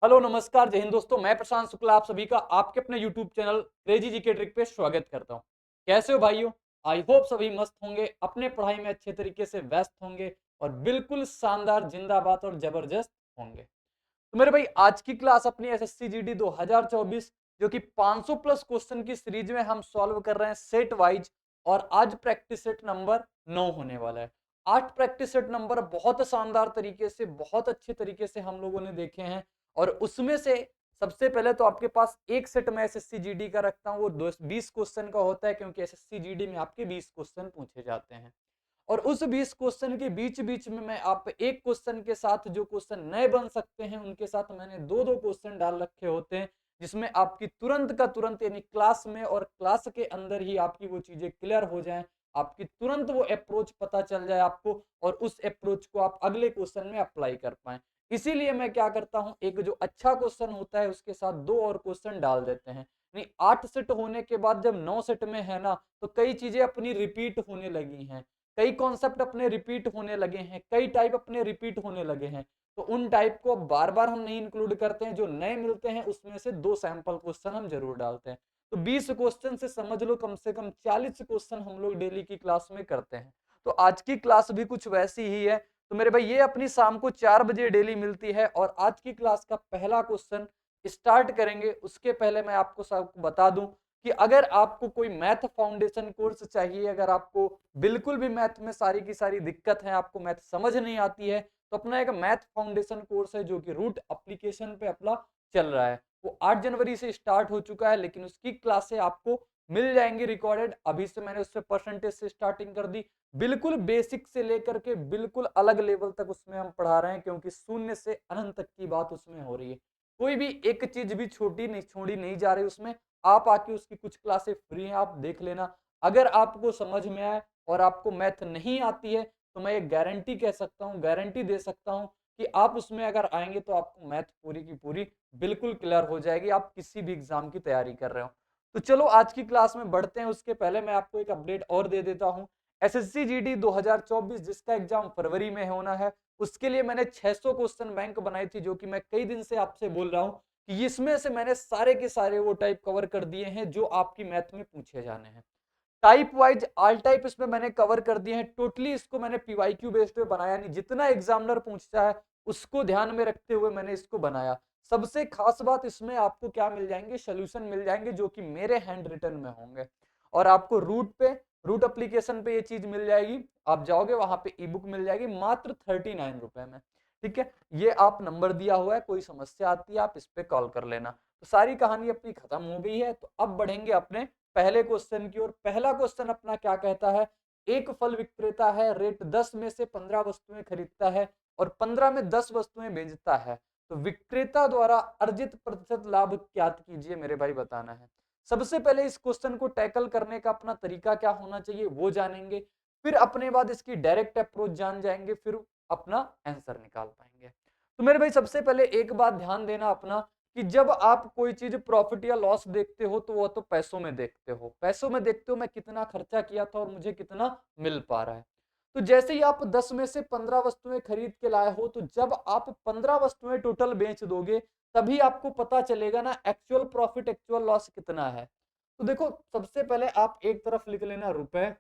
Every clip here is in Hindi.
हेलो नमस्कार जय हिंद दोस्तों, मैं प्रशांत शुक्ला आप सभी का आपके अपने यूट्यूब चैनल क्रेजी जी के ट्रिक पे स्वागत करता हूं। कैसे हो भाइयों? आई होप सभी मस्त होंगे, अपने पढ़ाई में अच्छे तरीके से व्यस्त होंगे और बिल्कुल शानदार जिंदाबाद और जबरदस्त होंगे। तो मेरे भाई आज की क्लास अपनी एसएससी जीडी 2024 जो कि 500 प्लस क्वेश्चन की सीरीज में हम सॉल्व कर रहे हैं सेट वाइज। और आज प्रैक्टिस सेट नंबर 9 होने वाला है। 8 प्रैक्टिस सेट नंबर बहुत शानदार तरीके से बहुत अच्छे तरीके से हम लोगों ने देखे हैं। और उसमें से सबसे पहले तो आपके पास एक सेट में एसएससी जीडी का रखता हूं, वो 20 क्वेश्चन का होता है क्योंकि एसएससी जीडी में आपके 20 क्वेश्चन पूछे जाते हैं। और उस 20 क्वेश्चन के बीच बीच में मैं आप एक क्वेश्चन के साथ जो क्वेश्चन नए बन सकते हैं उनके साथ मैंने दो दो क्वेश्चन डाल रखे होते हैं, जिसमें आपकी तुरंत का तुरंत यानी क्लास में और क्लास के अंदर ही आपकी वो चीजें क्लियर हो जाएं, आपकी तुरंत वो अप्रोच पता चल जाए आपको और उस अप्रोच को आप अगले क्वेश्चन में अप्लाई कर पाए। इसीलिए मैं क्या करता हूं, एक जो अच्छा क्वेश्चन होता है उसके साथ दो और क्वेश्चन डाल देते हैं। नहीं, 8 सेट होने के बाद जब 9 सेट में है ना, तो कई चीजें अपनी रिपीट होने लगी हैं, कई कॉन्सेप्ट अपने रिपीट होने लगे हैं, कई टाइप अपने रिपीट होने लगे हैं। तो उन टाइप को बार बार हम नहीं इंक्लूड करते हैं, जो नए मिलते हैं उसमें से दो सैंपल क्वेश्चन हम जरूर डालते हैं। तो 20 क्वेश्चन से समझ लो कम से कम 40 क्वेश्चन हम लोग डेली की क्लास में करते हैं। तो आज की क्लास भी कुछ वैसी ही है। तो मेरे भाई ये अपनी शाम को 4 बजे डेली मिलती है और आज की क्लास का पहला क्वेश्चन स्टार्ट करेंगे। उसके पहले मैं आपको सबको बता दूं कि अगर आपको कोई मैथ फाउंडेशन कोर्स चाहिए, अगर आपको बिल्कुल भी मैथ में सारी की सारी दिक्कत है, आपको मैथ समझ नहीं आती है, तो अपना एक मैथ फाउंडेशन कोर्स है जो कि रूट एप्लीकेशन पे अपना चल रहा है। वो 8 जनवरी से स्टार्ट हो चुका है, लेकिन उसकी क्लासें आपको मिल जाएंगी रिकॉर्डेड। अभी से मैंने उससे परसेंटेज से स्टार्टिंग कर दी, बिल्कुल बेसिक से लेकर के बिल्कुल अलग लेवल तक उसमें हम पढ़ा रहे हैं, क्योंकि शून्य से अनंत तक की बात उसमें हो रही है। कोई भी एक चीज भी छोड़ी नहीं जा रही उसमें। आप आके उसकी कुछ क्लासेस फ्री हैं, आप देख लेना। अगर आपको समझ में आए और आपको मैथ नहीं आती है, तो मैं एक गारंटी कह सकता हूँ, गारंटी दे सकता हूँ कि आप उसमें अगर आएंगे तो आपको मैथ पूरी की पूरी बिल्कुल क्लियर हो जाएगी, आप किसी भी एग्जाम की तैयारी कर रहे हो। तो चलो आज की क्लास में बढ़ते हैं। उसके पहले मैं आपको एक अपडेट और दे देता हूँ। एसएससी जीडी 2024 जिसका एग्जाम फरवरी में होना है, उसके लिए मैंने 600 क्वेश्चन बैंक बनाई थी, जो कि मैं कई दिन से आपसे बोल रहा हूँ कि इसमें से मैंने सारे के सारे वो टाइप कवर कर दिए हैं जो आपकी मैथ में पूछे जाने हैं। टाइप वाइज ऑल टाइप इसमें मैंने कवर कर दिए हैं। टोटली इसको मैंने पीवाईक्यू बेस्ड पे बनाया नहीं, जितना एग्जामिनर पूछता है उसको ध्यान में रखते हुए मैंने इसको बनाया। सबसे खास बात इसमें आपको क्या मिल जाएंगे, सोल्यूशन मिल जाएंगे जो कि मेरे हैंड रिटन में होंगे। और आपको रूट एप्लीकेशन पे ये चीज मिल जाएगी। आप जाओगे वहां पे ई बुक मिल जाएगी मात्र 39 रुपए में। ठीक है, ये आप नंबर दिया हुआ है, कोई समस्या आती है आप इस पे कॉल कर लेना। तो सारी कहानी अपनी खत्म हो गई है, तो अब बढ़ेंगे अपने पहले क्वेश्चन की ओर। पहला क्वेश्चन अपना क्या कहता है, एक फल विक्रेता है, रेट 10 में से 15 वस्तुएं खरीदता है और 15 में 10 वस्तुएं बेचता है, तो विक्रेता द्वारा अर्जित प्रतिशत लाभ ज्ञात कीजिए। मेरे भाई बताना है। सबसे पहले इस क्वेश्चन को टैकल करने का अपना तरीका क्या होना चाहिए वो जानेंगे, फिर अपने बाद इसकी डायरेक्ट अप्रोच जान जाएंगे, फिर अपना आंसर निकाल पाएंगे। तो मेरे भाई सबसे पहले एक बात ध्यान देना अपना, कि जब आप कोई चीज प्रॉफिट या लॉस देखते हो तो वो तो पैसों में देखते हो, पैसों में देखते हो मैं कितना खर्चा किया था और मुझे कितना मिल पा रहा है। तो जैसे ही आप 10 में से 15 वस्तुएं खरीद के लाए हो, तो जब आप 15 वस्तुएं टोटल बेच दोगे तभी आपको पता चलेगा ना एक्चुअल प्रॉफिट एक्चुअल लॉस कितना है। तो देखो सबसे पहले आप एक तरफ लिख लेना रुपए,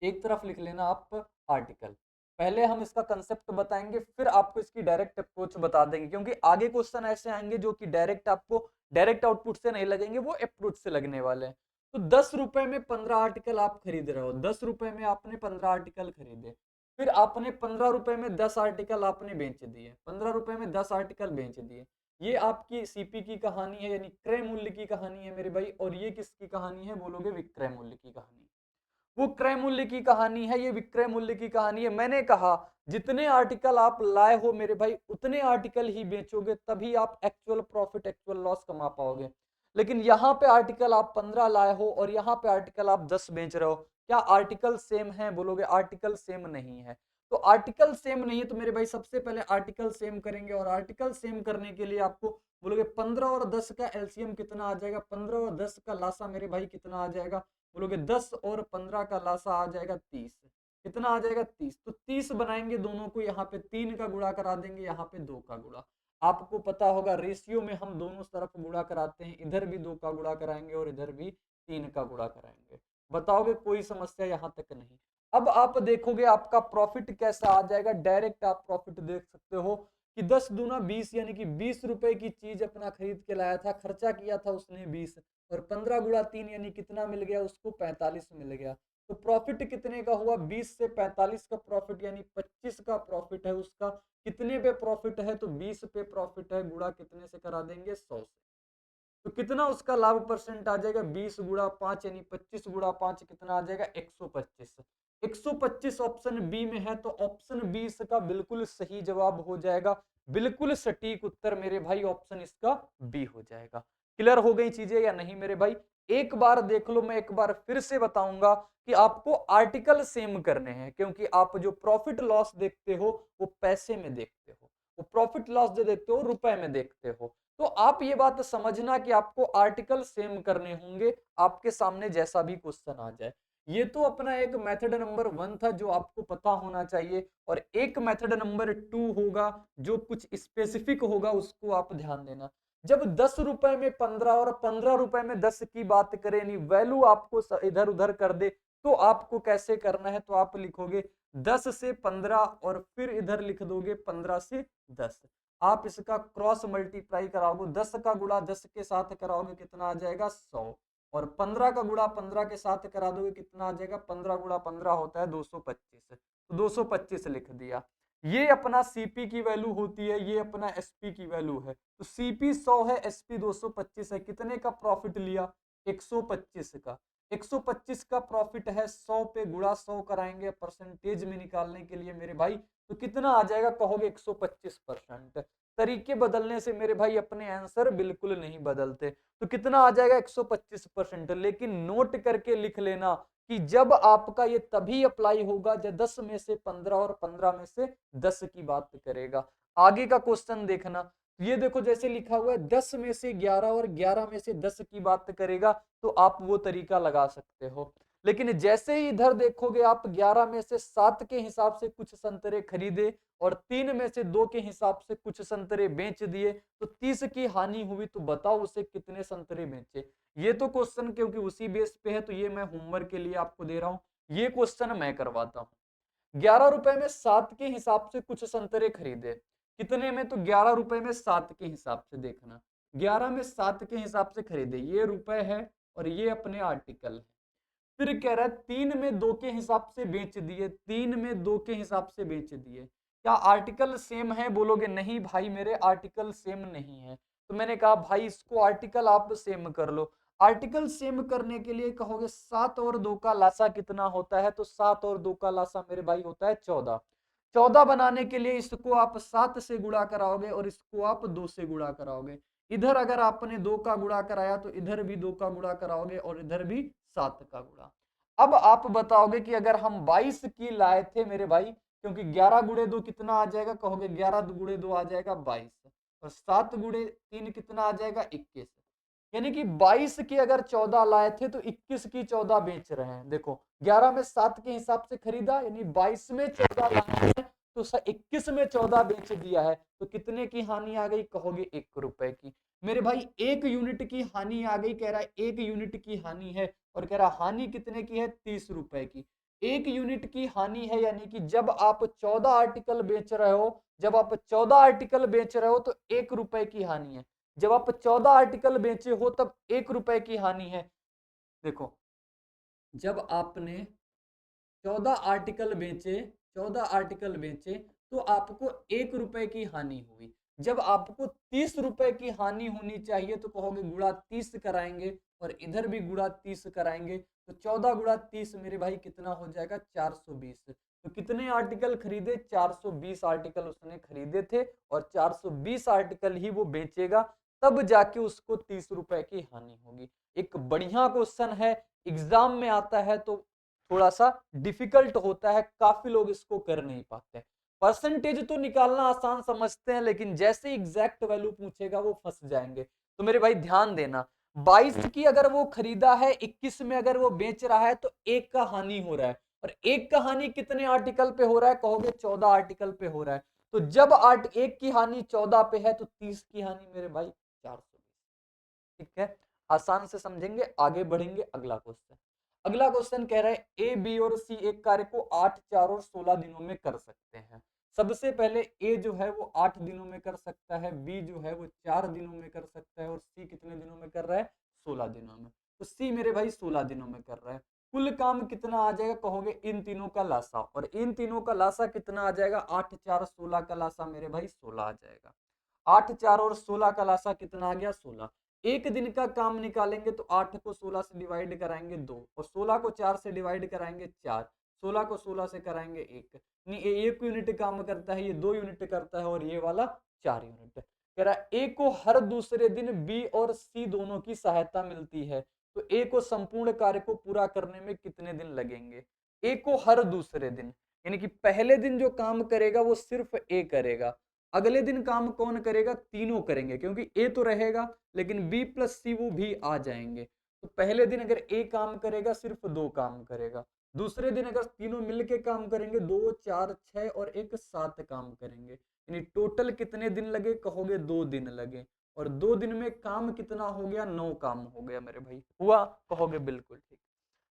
एक तरफ लिख लेना आप आर्टिकल। पहले हम इसका कंसेप्ट बताएंगे, फिर आपको इसकी डायरेक्ट अप्रोच बता देंगे, क्योंकि आगे क्वेश्चन ऐसे आएंगे जो कि डायरेक्ट आपको डायरेक्ट आउटपुट से नहीं लगेंगे, वो अप्रोच से लगने वाले हैं। तो 10 रुपए में 15 आर्टिकल आप खरीद रहे हो, 10 रुपए में आपने 15 आर्टिकल खरीदे, फिर आपने 15 रुपए में 10 आर्टिकल आपने बेच दिए, 15 रुपए में 10 आर्टिकल बेच दिए। ये आपकी सीपी की कहानी है, यानी क्रय मूल्य की कहानी है मेरे भाई। और ये किसकी कहानी है बोलोगे, विक्रय मूल्य की कहानी। वो क्रय मूल्य की कहानी है, ये विक्रय मूल्य की कहानी है। मैंने कहा जितने आर्टिकल आप लाए हो मेरे भाई उतने आर्टिकल ही बेचोगे, तभी आप एक्चुअल प्रॉफिट एक्चुअल लॉस कमा पाओगे। लेकिन यहाँ पे आर्टिकल आप 15 लाए हो और यहाँ पे आर्टिकल आप 10 बेच रहे हो, क्या आर्टिकल सेम है बोलोगे, आर्टिकल सेम नहीं है। तो आर्टिकल सेम नहीं है तो मेरे भाई सबसे पहले आर्टिकल सेम करेंगे, और आर्टिकल सेम करने के लिए आपको बोलोगे 15 और 10 का एलसीएम कितना आ जाएगा, 15 और 10 का लासा मेरे भाई कितना आ जाएगा, बोलोगे 10 और 15 का लासा आ जाएगा 30। कितना आ जाएगा 30। तो 30 बनाएंगे दोनों को, यहाँ पे 3 का गुणा करा देंगे, यहाँ पे 2 का गुणा। आपको पता होगा रेशियो में हम दोनों तरफ गुणा कराते हैं, इधर भी 2 का गुणा कराएंगे और इधर भी 3 का गुणा कराएंगे। बताओगे कोई समस्या यहां तक नहीं। अब आप देखोगे आपका प्रॉफिट कैसा आ जाएगा, डायरेक्ट आप प्रॉफिट देख सकते हो कि 10 दूना 20 यानी कि 20 रुपए की चीज अपना खरीद के लाया था, खर्चा किया था उसने 20 और 15 गुणा 3 यानी कितना मिल गया उसको 45 मिल गया। तो प्रॉफिट कितने का हुआ, 20 से 45 का प्रॉफिट यानी 25 का प्रॉफिट है उसका। कितने पे प्रॉफिट है, तो 20 पे प्रॉफिट है, गुणा कितने से करा देंगे, 100 से। तो कितना उसका लाभ परसेंट आ जाएगा, 20 गुणा 5 यानी 25 गुणा 5 कितना आ जाएगा, 125। 125 ऑप्शन बी में है, तो ऑप्शन बी इसका बिल्कुल सही जवाब हो जाएगा। बिल्कुल सटीक उत्तर मेरे भाई ऑप्शन इसका बी हो जाएगा। क्लियर हो गई चीजें या नहीं मेरे भाई? एक बार देख लो, मैं एक बार फिर से बताऊंगा कि आपको आर्टिकल सेम करने हैं, क्योंकि आप जो प्रॉफिट लॉस देखते हो वो पैसे में देखते हो, वो प्रॉफिट लॉस जो देखते हो रुपए में देखते हो। तो आप ये बात समझना कि आपको आर्टिकल सेम करने होंगे, आपके सामने जैसा भी क्वेश्चन आ जाए। ये तो अपना एक मेथड नंबर 1 था जो आपको पता होना चाहिए, और एक मेथड नंबर 2 होगा जो कुछ स्पेसिफिक होगा, उसको आप ध्यान देना। जब 10 रुपए में 15 और 15 रुपए में 10 की बात करें, यानी वैल्यू आपको इधर उधर कर दे, तो आपको कैसे करना है, तो आप लिखोगे 10 से 15 और फिर इधर लिख दोगे 15 से 10। आप इसका क्रॉस मल्टीप्लाई कराओगे, 10 का गुणा 10 के साथ कराओगे कितना आ जाएगा, 100, और 15 का गुणा 15 के साथ करा दोगे कितना आ जाएगा, 15 गुणा 15 होता है 225, तो 225 लिख दिया। ये अपना सीपी की वैल्यू होती है, ये अपना एसपी की वैल्यू है। तो सीपी 100 है, एसपी 225 है, कितने का प्रॉफिट लिया, 125 का। 125 का प्रॉफिट है, 100 पे गुणा 100 कराएंगे परसेंटेज में निकालने के लिए मेरे भाई, तो कितना आ जाएगा, कहोगे 125%। तरीके बदलने से मेरे भाई अपने आंसर बिल्कुल नहीं बदलते। तो कितना आ जाएगा, 125%। लेकिन नोट करके लिख लेना कि जब आपका ये तभी अप्लाई होगा जब 10 में से 15 और 15 में से 10 की बात करेगा। आगे का क्वेश्चन देखना, ये देखो जैसे लिखा हुआ है 10 में से 11 और 11 में से 10 की बात करेगा, तो आप वो तरीका लगा सकते हो। लेकिन जैसे ही इधर देखोगे आप 11 में से 7 के हिसाब से कुछ संतरे खरीदे और 3 में से 2 के हिसाब से कुछ संतरे बेच दिए, तो 30 की हानि हुई, तो बताओ उसे कितने संतरे बेचे। ये तो क्वेश्चन क्योंकि उसी बेस पे है, तो ये मैं होमवर्क के लिए आपको दे रहा हूं, ये क्वेश्चन मैं करवाता हूं। 11 रुपए में 7 के हिसाब से कुछ संतरे खरीदे, कितने में, तो 11 रुपए में 7 के हिसाब से देखना, 11 में 7 के हिसाब से खरीदे, ये रुपए है और ये अपने आर्टिकल है। फिर कह रहा है 3 में 2 के हिसाब से बेच दिए, 3 में 2 के हिसाब से बेच दिए, क्या आर्टिकल सेम है, बोलोगे नहीं भाई मेरे आर्टिकल सेम नहीं है। तो मैंने कहा भाई इसको आर्टिकल आप सेम कर लो। आर्टिकल सेम करने के लिए कहोगे 7 और 2 का लासा कितना होता है, तो 7 और 2 का लासा मेरे भाई होता है 14। 14 बनाने के लिए इसको आप 7 से गुणा कराओगे और इसको आप 2 से गुणा कराओगे। इधर अगर आपने 2 का गुणा कराया तो इधर भी 2 का गुणा कराओगे और इधर भी 7 का गुणा। अब आप बताओगे कि अगर हम 22 की लाए थे मेरे भाई, क्योंकि 11 गुणे 2 कितना आ जाएगा, कहोगे 11 गुणे 2 आ जाएगा 22, और 7 गुणे 3 कितना आ जाएगा 21। यानी कि 22 की अगर 14 लाए थे तो 21 की 14 बेच रहे हैं। देखो 11 में 7 के हिसाब से खरीदा, यानी 22 में 14 लाए हैं तो 21 में 14 बेच दिया है, तो कितने की हानि आ गई, कहोगे 1 रुपए की। मेरे भाई 1 यूनिट की हानि आ गई, कह रहा है 1 यूनिट की हानि है, और कह रहा हानि कितने की है, 30 रुपए की। 1 यूनिट की हानि है, यानी कि जब आप 14 आर्टिकल बेच रहे हो, जब आप 14 आर्टिकल बेच रहे हो तो 1 रुपए की हानि है। जब आप 14 आर्टिकल बेचे हो तब 1 रुपए की हानि है। देखो जब आपने 14 आर्टिकल बेचे, 14 आर्टिकल बेचे तो आपको 1 रुपए की हानि हुई। जब आपको 30 रुपए की हानि होनी चाहिए तो कहोगे गुणा 30 कराएंगे और इधर भी गुणा 30 कराएंगे, तो 14 गुणा 30 मेरे भाई कितना हो जाएगा, 420। तो कितने आर्टिकल खरीदे, 420 आर्टिकल उसने खरीदे थे और 420 आर्टिकल ही वो बेचेगा, तब जाके उसको 30 रुपए की हानि होगी। एक बढ़िया क्वेश्चन है, एग्जाम में आता है तो थोड़ा सा डिफिकल्ट होता है, काफी लोग इसको कर नहीं पाते। परसेंटेज तो निकालना आसान समझते हैं, लेकिन जैसे एग्जैक्ट वैल्यू पूछेगा वो फंस जाएंगे। तो मेरे भाई ध्यान देना, 22 की अगर वो खरीदा है, 21 में अगर वो बेच रहा है तो 1 का हानि हो रहा है, और 1 का हानि कितने आर्टिकल पे हो रहा है, कहोगे 14 आर्टिकल पे हो रहा है। तो जब 8 1 की हानि 14 पे है तो 30 की हानि मेरे भाई 420। ठीक है, आसान से समझेंगे, आगे बढ़ेंगे। अगला क्वेश्चन, अगला क्वेश्चन कह रहा है ए बी और सी एक कार्य को 8 4 और 16 दिनों में कर सकते हैं। सबसे पहले ए जो है वो 8 दिनों में कर सकता है, बी जो है वो 4 दिनों में कर सकता है, और सी कितने दिनों में कर रहा है? 16 दिनों में। तो सी मेरे भाई 16 दिनों में कर रहा है। कुल काम कितना आ जाएगा कहोगे? इन तीनों का लासा, और इन तीनों का लासा कितना आ जाएगा? 8 4 16 का लासा मेरे भाई 16 आ जाएगा। 8 4 और 16 का लासा कितना आ गया? 16। एक दिन का काम निकालेंगे तो 8 को 16 से डिवाइड कराएंगे 2, और 16 को 4 से डिवाइड कराएंगे 4, 16 को 16 से कराएंगे 1। नहीं, ये 1 यूनिट काम करता है, ये 2 यूनिट करता है, और ये वाला 4 यूनिट। कह रहा है ए को हर दूसरे दिन बी और सी दोनों की सहायता मिलती है, तो ए को संपूर्ण कार्य को पूरा करने में कितने दिन लगेंगे? ए को हर दूसरे दिन, यानी कि पहले दिन जो काम करेगा वो सिर्फ ए करेगा, अगले दिन काम कौन करेगा? तीनों करेंगे, क्योंकि ए तो रहेगा लेकिन बी प्लस सी वो भी आ जाएंगे। तो पहले दिन अगर ए काम करेगा सिर्फ 2 काम करेगा, दूसरे दिन अगर तीनों मिलके काम करेंगे 2 4 6 और 1 7 काम करेंगे, यानी टोटल कितने दिन लगे कहोगे? 2 दिन लगे, और 2 दिन में काम कितना हो गया? 9 काम हो गया मेरे भाई। हुआ कहोगे? बिल्कुल ठीक।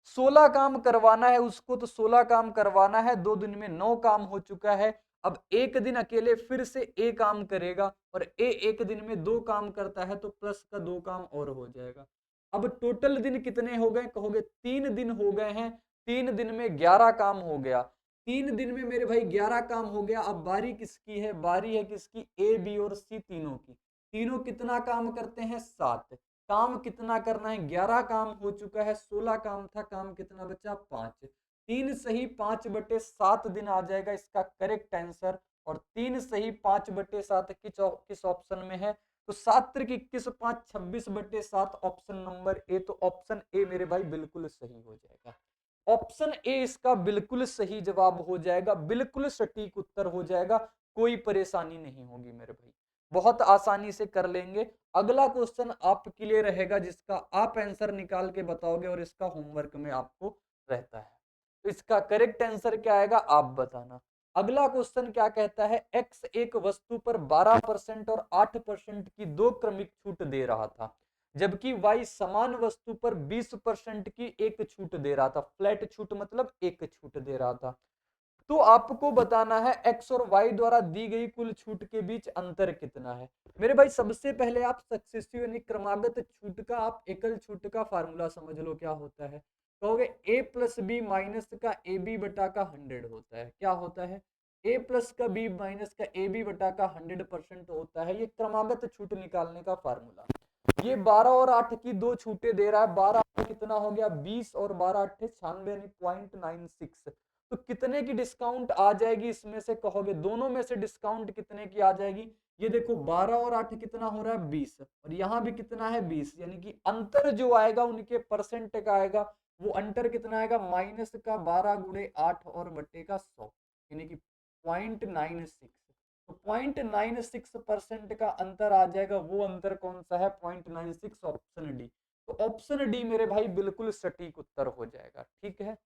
16 काम करवाना है उसको, तो 16 काम करवाना है, 2 दिन में 9 काम हो चुका है। अब एक दिन अकेले फिर से ए काम करेगा, और ए एक दिन में 2 काम करता है, तो प्लस का 2 काम और हो जाएगा। अब टोटल दिन कितने हो गए कहोगे? 3 दिन हो गए हैं। 3 दिन में 11 काम हो गया। 3 दिन में मेरे भाई 11 काम हो गया। अब बारी किसकी है? बारी है किसकी? ए बी और सी तीनों की। तीनों कितना काम करते हैं? 7। काम कितना करना है? 11 काम हो चुका है, 16 काम था, काम कितना बचा? 5। 3 सही 5/7 दिन आ जाएगा इसका करेक्ट आंसर। और 3 सही 5/7 किस ऑप्शन में है? तो 7 त्रिक 21 5 26/7 ऑप्शन नंबर ए। तो ऑप्शन ए मेरे भाई बिल्कुल सही हो जाएगा। ऑप्शन ए इसका बिल्कुल सही जवाब हो जाएगा, बिल्कुल सटीक उत्तर हो जाएगा, कोई परेशानी नहीं होगी मेरे भाई, बहुत आसानी से कर लेंगे। अगला क्वेश्चन आपके लिए रहेगा जिसका आप आंसर निकाल के बताओगे, और इसका होमवर्क में आपको रहता है। तो इसका करेक्ट आंसर क्या आएगा आप बताना। अगला क्वेश्चन क्या कहता है? एक्स एक वस्तु पर 12% और 8% की 2 क्रमिक छूट दे रहा था, जबकि वाई समान वस्तु पर 20% की एक छूट दे रहा था। फ्लैट छूट मतलब एक छूट दे रहा था। तो आपको बताना है एक्स और वाई द्वारा दी गई कुल छूट के बीच अंतर कितना है। मेरे भाई सबसे पहले आप सक्सेसिव यानी क्रमागत छूट का, आप एकल छूट का फार्मूला समझ लो क्या होता है। कहोगे ए प्लस बी माइनस का ए बी बटा का 100 होता है। क्या होता है? ए प्लस का बी माइनस का ए बी बटा का 100% होता है, ये क्रमागत छूट निकालने का फार्मूला। ये 12 और 8 की 2 छूटे दे रहा है। 12 कितना हो गया? 20, और 12 8 96 यानी 0.96। तो कितने की डिस्काउंट आ जाएगी इसमें से कहोगे? दोनों में से डिस्काउंट कितने की आ जाएगी? ये देखो 12 और 8 कितना हो रहा है? 20, और यहाँ भी कितना है? 20, यानी कि अंतर जो आएगा उनके परसेंट का आएगा, वो अंतर कितना आएगा? माइनस का 12 गुणे 8 और बटे का 100, यानी कि 0.96। तो 0.96% का अंतर आ जाएगा। वो अंतर कौन सा है? 0.96, ऑप्शन डी। तो ऑप्शन डी मेरे भाई बिल्कुल सटीक उत्तर हो जाएगा। ठीक है,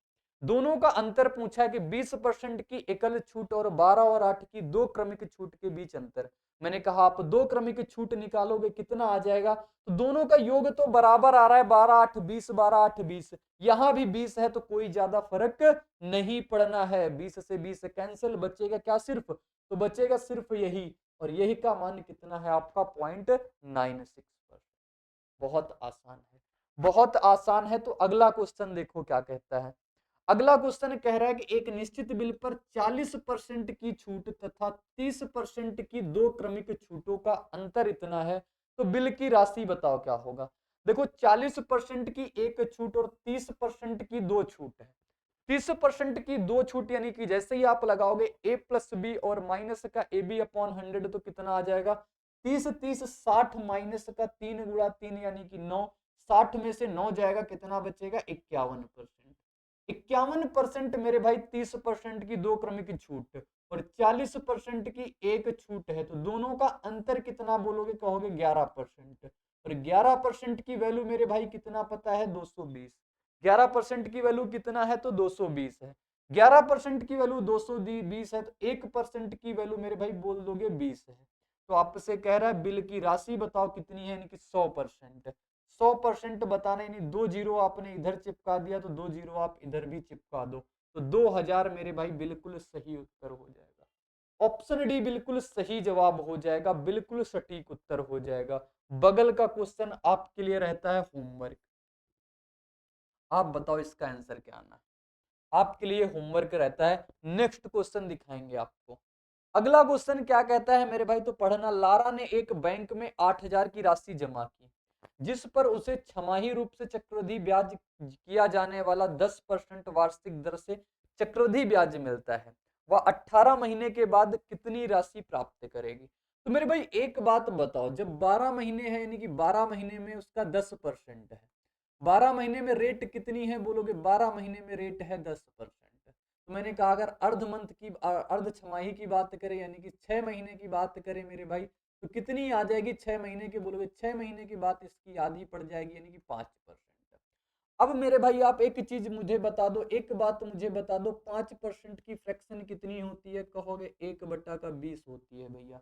दोनों का अंतर पूछा है कि 20% की एकल छूट और 12 और 8 की 2 क्रमिक छूट के बीच अंतर। मैंने कहा आप 2 क्रमिक छूट निकालोगे कितना आ जाएगा? तो दोनों का योग तो बराबर आ रहा है, 12 8 20, 12 8 20। यहां भी 20 है, तो कोई ज्यादा फर्क नहीं पड़ना है। 20 से 20 कैंसिल, बचेगा क्या? सिर्फ, तो बचेगा सिर्फ यही, और यही का मान कितना है आपका? 0.96%। बहुत आसान है, बहुत आसान है। तो अगला क्वेश्चन देखो क्या कहता है। अगला क्वेश्चन कह रहा है कि एक निश्चित बिल पर 40% की छूट तथा 30% की 2 क्रमिक छूटों का अंतर इतना है, तो बिल की राशि बताओ क्या होगा। देखो 40% की एक छूट और 30% की 2 छूट है। 30% की 2 छूट यानी कि जैसे ही आप लगाओगे ए प्लस बी और माइनस का ए बी अपॉन 100, तो कितना आ जाएगा? 30 30 60 माइनस का 3 गुणा 3 यानी कि 9। 60 में से 9 जाएगा, कितना बचेगा? 51%। 51% मेरे भाई 30% की 2 क्रमिक की छूट और 40% की एक छूट है, तो दोनों का अंतर कितना बोलोगे कहोगे? 11%। और 11% की वैल्यू मेरे भाई कितना पता है? 220। 11% की वैल्यू कितना है? तो 220 है। 11% की वैल्यू 220 है, तो 1% की वैल्यू मेरे भाई बोल दोगे 20 है। तो आपसे कह रहा है बिल की राशि बताओ कितनी है, यानी कि 100%। 100% बताना, यानी 2 जीरो आपने इधर चिपका दिया तो 2 जीरो आप इधर भी चिपका दो, तो 2000 मेरे भाई बिल्कुल सही उत्तर हो जाएगा। ऑप्शन डी बिल्कुल सही जवाब हो जाएगा, बिल्कुल सटीक उत्तर हो जाएगा। बगल का क्वेश्चन आपके लिए रहता है होमवर्क। आप बताओ इसका आंसर क्या आना है। आपके लिए होमवर्क रहता है। नेक्स्ट क्वेश्चन दिखाएंगे आपको। अगला क्वेश्चन क्या कहता है मेरे भाई, तो पढ़ना। लारा ने एक बैंक में 8000 की राशि जमा की, जिस पर उसे छमाही रूप से चक्रवृद्धि ब्याज किया जाने वाला 10% वार्षिक दर से चक्रवृद्धि ब्याज मिलता है। वह 18 महीने के बाद कितनी राशि प्राप्त करेगी। तो मेरे भाई एक बात बताओ, जब 12 महीने है, यानी कि 12 महीने में उसका 10% है, 12 महीने में रेट कितनी है बोलोगे, 12 महीने में रेट है 10%। तो मैंने कहा अगर अर्ध मंथ की अर्ध छमाही की बात करें, यानी कि 6 महीने की बात करें मेरे भाई, तो कितनी आ जाएगी 6 महीने की बोलोगे, 6 महीने की बात इसकी आधी पड़ जाएगी, यानी कि 5%। अब मेरे भाई आप एक चीज मुझे बता दो, एक बात मुझे बता दो, 5% की फ्रैक्शन कितनी होती है, कहोगे 1/20 होती है भैया।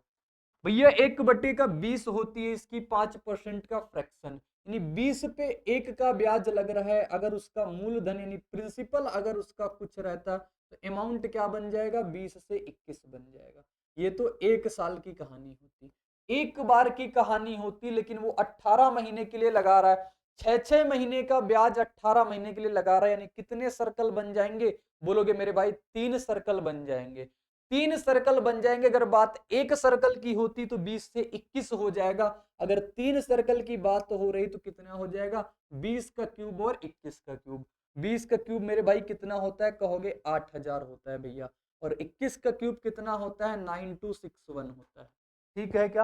भैया 1/20 होती है इसकी 5% का फ्रैक्शन, यानी 20 पे 1 का ब्याज लग रहा है। अगर उसका मूलधन यानी प्रिंसिपल अगर उसका कुछ रहता तो अमाउंट क्या बन जाएगा, 20 से 21 बन जाएगा। ये तो 1 साल की कहानी होती, एक बार की कहानी होती, लेकिन वो 18 महीने के लिए लगा रहा है। 6-6 महीने का ब्याज 18 महीने के लिए लगा रहा है, यानी कितने सर्कल बन जाएंगे बोलोगे मेरे भाई, 3 सर्कल बन जाएंगे। 3 सर्कल बन जाएंगे। अगर बात एक सर्कल की होती तो 20 से 21 हो जाएगा। अगर 3 सर्कल की बात हो रही तो कितना हो जाएगा, 20 का क्यूब और 21 का क्यूब। 20 का क्यूब मेरे भाई कितना होता है, कहोगे 8000 होता है भैया। और 21 का क्यूब कितना होता है, 9261 होता है। ठीक है क्या,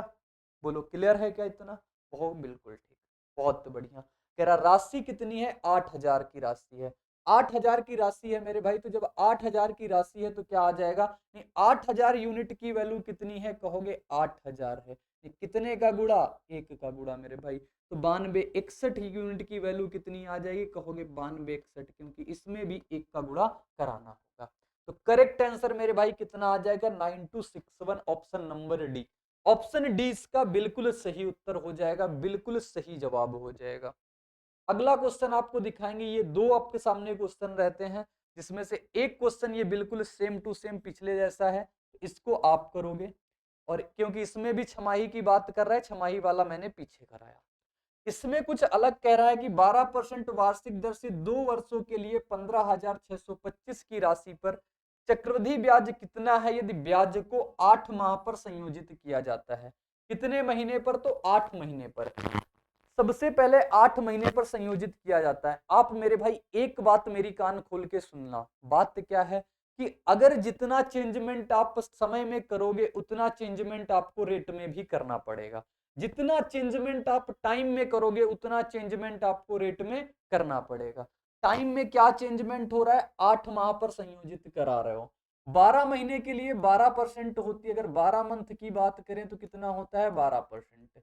बोलो क्लियर है क्या इतना। बहुत बिल्कुल ठीक, बहुत बढ़िया। कह रहा राशि कितनी है, 8000 की राशि है। 8000 की राशि है मेरे भाई, तो जब 8000 की राशि है तो क्या आ जाएगा, 8000 यूनिट की वैल्यू कितनी है, कहोगे 8000 है। कितने का गुड़ा, 1 का गुड़ा मेरे भाई। तो 9261 यूनिट की वैल्यू कितनी आ जाएगी, कहोगे 9261, क्योंकि इसमें भी 1 का गुड़ा कराना होगा। तो करेक्ट आंसर मेरे भाई कितना आ जाएगा, 9261, option number D. Option D इसका बिल्कुल सही उत्तर हो जाएगा, बिल्कुल सही जवाब हो जाएगा। अगला क्वेश्चन आपको दिखाएंगे, ये दो आपके सामने क्वेश्चन रहते हैं, जिसमें से एक क्वेश्चन ये बिल्कुल सेम टू सेम पिछले जैसा है, इसको आप करोगे। और क्योंकि इसमें भी छमाही की बात कर रहा है, छमाही वाला मैंने पीछे कराया। इसमें कुछ अलग कह रहा है कि 12% वार्षिक दर से 2 वर्षों के लिए 15,625 की राशि पर चक्रवृद्धि ब्याज कितना है, यदि ब्याज को 8 माह पर संयोजित किया जाता है। कितने महीने पर, तो 8 महीने पर। सबसे पहले 8 महीने पर संयोजित किया जाता है। आप मेरे भाई एक बात मेरी कान खोल के सुनना, बात क्या है कि अगर जितना चेंजमेंट आप समय में करोगे उतना चेंजमेंट आपको रेट में भी करना पड़ेगा। जितना चेंजमेंट आप टाइम में करोगे उतना चेंजमेंट आपको रेट में करना पड़ेगा। टाइम में क्या चेंजमेंट हो रहा है, 8 माह पर संयोजित करा रहे हो। 12 महीने के लिए 12% होती है, अगर 12 मंथ की बात करें तो कितना होता है, 12%।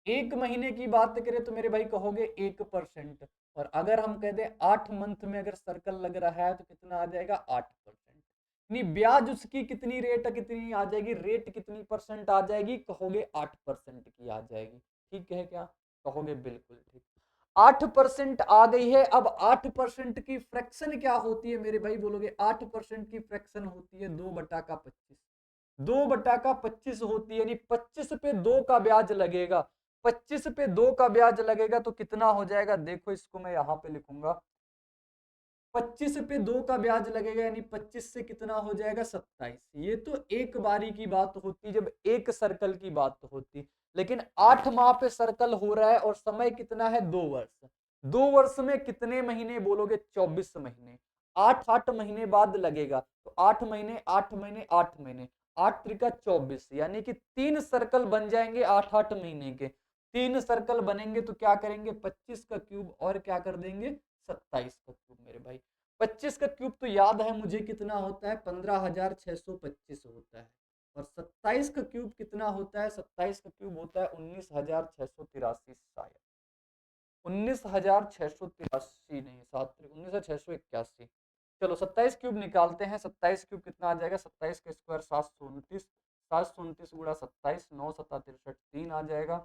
एक महीने की बात करें तो मेरे भाई कहोगे 1%। और अगर हम कह दें 8 मंथ में अगर सर्कल लग रहा है तो कितना आ जाएगा, 8%। नहीं, ब्याज उसकी कितनी रेट कितनी आ जाएगी, रेट कितनी परसेंट आ जाएगी, कहोगे 8% की आ जाएगी। ठीक है क्या, कहोगे बिल्कुल ठीक। 8% आ गई है। अब 8% की फ्रैक्शन क्या होती है मेरे भाई, बोलोगे 8% की फ्रैक्शन होती है 2/25। 2/25 होती है, यानी 25 पे 2 का ब्याज लगेगा। 25 पे 2 का ब्याज लगेगा तो कितना हो जाएगा, देखो इसको मैं यहां पे लिखूंगा। 25 पे 2 का ब्याज लगेगा, यानी 25 से कितना हो जाएगा, 27। ये तो एक बारी की बात होती जब एक सर्कल की बात होती, लेकिन 8 माह पे सर्कल हो रहा है और समय कितना है, 2 वर्ष। 2 वर्ष में कितने महीने बोलोगे, 24 महीने। 8-8 महीने बाद लगेगा, तो 8 महीने 8 महीने 8 महीने, 8 त्रिका 24, यानी कि 3 सर्कल बन जाएंगे 8-8 महीने के। 3 सर्कल बनेंगे तो क्या करेंगे, 25 का क्यूब और क्या कर देंगे, 27 का क्यूब मेरे भाई। 25 का क्यूब तो याद है मुझे कितना होता है, 15,625 होता है। और 27 का क्यूब कितना होता है, 27 का क्यूब होता है 19,683 शायद। 19,683 नहीं, 19,681। चलो 27 क्यूब निकालते हैं। 27 क्यूब कितना आ जाएगा, 27 का स्क्वायर 729, 729 गुणा 27, 9 7 63, 3 आ जाएगा,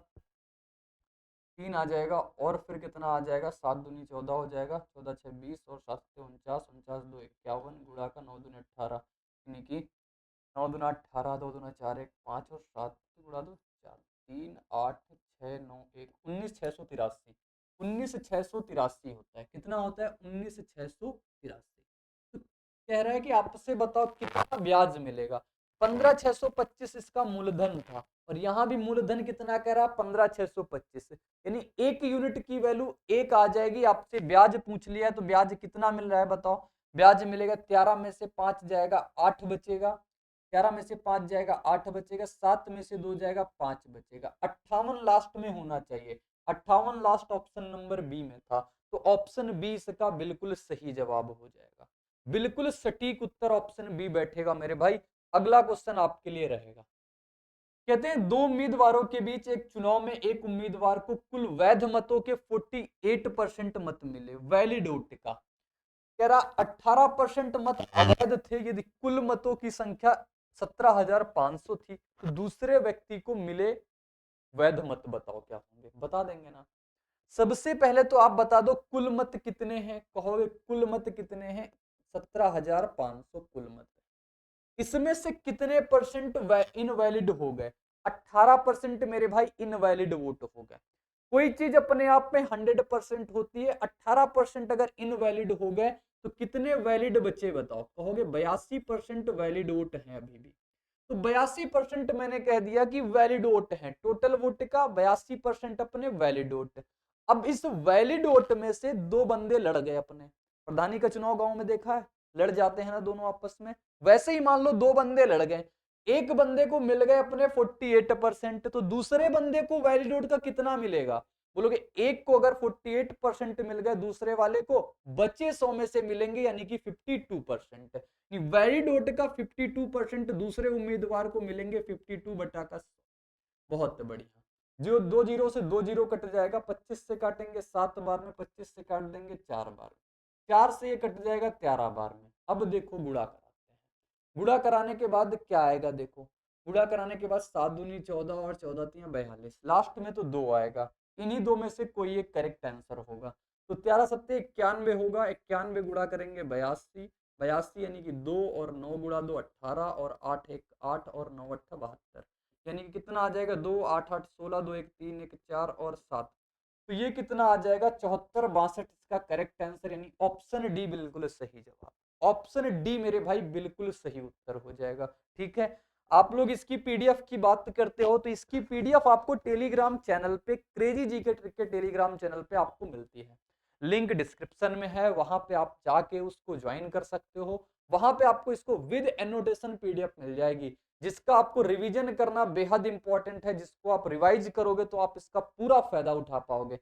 3 आ जाएगा। और फिर कितना आ जाएगा, 7 दूनी 14 हो जाएगा, 14 6 20 और 7 से 49, 49 2 51 गुणा का 9 दूनी 18, यानी कि 9 दूना 18, 2 दूना 4 1 5 और 7 गुणा 2 4 3 8 6 9 1 19 683, 19 683 होता है। कितना होता है, 19 683। तो कह रहा है कि आपसे बताओ कितना ब्याज मिलेगा। 15,625 इसका मूलधन था और यहाँ भी मूलधन कितना कह रहा है, 15,625, यानी एक यूनिट की वैल्यू एक आ जाएगी। आपसे ब्याज पूछ लिया है तो ब्याज कितना मिल रहा है बताओ। ब्याज मिलेगा 13 में से 5 जाएगा 8 बचेगा, 11 में से 5 जाएगा 8 बचेगा, 7 में से 2 जाएगा 5 बचेगा, 58 लास्ट में होना चाहिए। 58 लास्ट ऑप्शन नंबर बी में था, तो ऑप्शन बी इसका बिल्कुल सही जवाब हो जाएगा। बिल्कुल सटीक उत्तर ऑप्शन बी बैठेगा मेरे भाई। अगला क्वेश्चन आपके लिए रहेगा। कहते हैं दो उम्मीदवारों के बीच एक चुनाव में एक उम्मीदवार को कुल वैध मतों के 48% मत मिले, वैलिड वोट का। कह रहा 18% मत अवैध थे यदि कुल मतों की संख्या 17,500 थी, तो दूसरे व्यक्ति को मिले वैध मत बताओ क्या होंगे, बता देंगे ना। सबसे पहले तो आप बता दो कुल मत कितने हैं, कहोगे कुल मत कितने हैं, 17,500 कुल मत। इसमें से कितने परसेंट इनवैलिड हो गए, 18% मेरे भाई इनवैलिड वोट हो गए। कोई चीज अपने आप में 100% होती है, 18% अगर इनवैलिड हो गए तो कितने वैलिड बचे बताओ, कहोगे 82% वैलिड वोट हैं अभी भी। तो 82% मैंने कह दिया कि वैलिड वोट है, टोटल वोट का 82% अपने वैलिड वोट। अब इस वैलिड वोट में से दो बंदे लड़ गए अपने, प्रधानी का चुनाव गांव में देखा है, लड़ जाते हैं ना दोनों आपस में। वैसे ही मान लो दो बंदे लड़ गए, एक बंदे को मिल गए अपने 48%, तो दूसरे बंदे को वैलिड वोट का कितना मिलेगा, बोलोगे एक को अगर 48% मिल गए, दूसरे वाले को बचे 100 में से मिलेंगे, यानी कि 52%। वैलिड वोट का 52% दूसरे उम्मीदवार को मिलेंगे, 52 बटा का 100। बहुत बढ़िया। जो 2 जीरो से 2 जीरो कट जाएगा, 25 से काटेंगे 7 बार में, 25 से काट देंगे 4 बार में, 4 से ये कट जाएगा 13 बार में। अब देखो गुणा कराते हैं, गुणा कराने के बाद क्या आएगा, देखो गुणा कराने के बाद 7 दूनी 14 और 14 तियां 42, लास्ट में तो 2 आएगा। इन्हीं दो में से कोई एक करेक्ट आंसर होगा। तो 13 सत्ते 91 होगा, 91 गुणा करेंगे 82, 82 यानी कि 2 और 9 गुणा 2 18 और 8 1 8 और 9 8 72, यानी कि कितना आ जाएगा 2 8 8 16 2 1 3 1 4 और 7। तो ये कितना आ जाएगा 74 62, इसका करेक्ट आंसर यानी ऑप्शन डी बिल्कुल सही जवाब। ऑप्शन डी मेरे भाई बिल्कुल सही उत्तर हो जाएगा। ठीक है, आप लोग इसकी पीडीएफ की बात करते हो तो इसकी पीडीएफ आपको टेलीग्राम चैनल पे, क्रेजी जीके ट्रिक के टेलीग्राम चैनल पे आपको मिलती है, लिंक डिस्क्रिप्शन में है, वहां पे आप जाके उसको ज्वाइन कर सकते हो। वहां पे आपको इसको विद एनोटेशन पीडीएफ मिल जाएगी, जिसका आपको रिवीजन करना बेहद इंपॉर्टेंट है। जिसको आप रिवाइज करोगे तो आप इसका पूरा फायदा उठा पाओगे।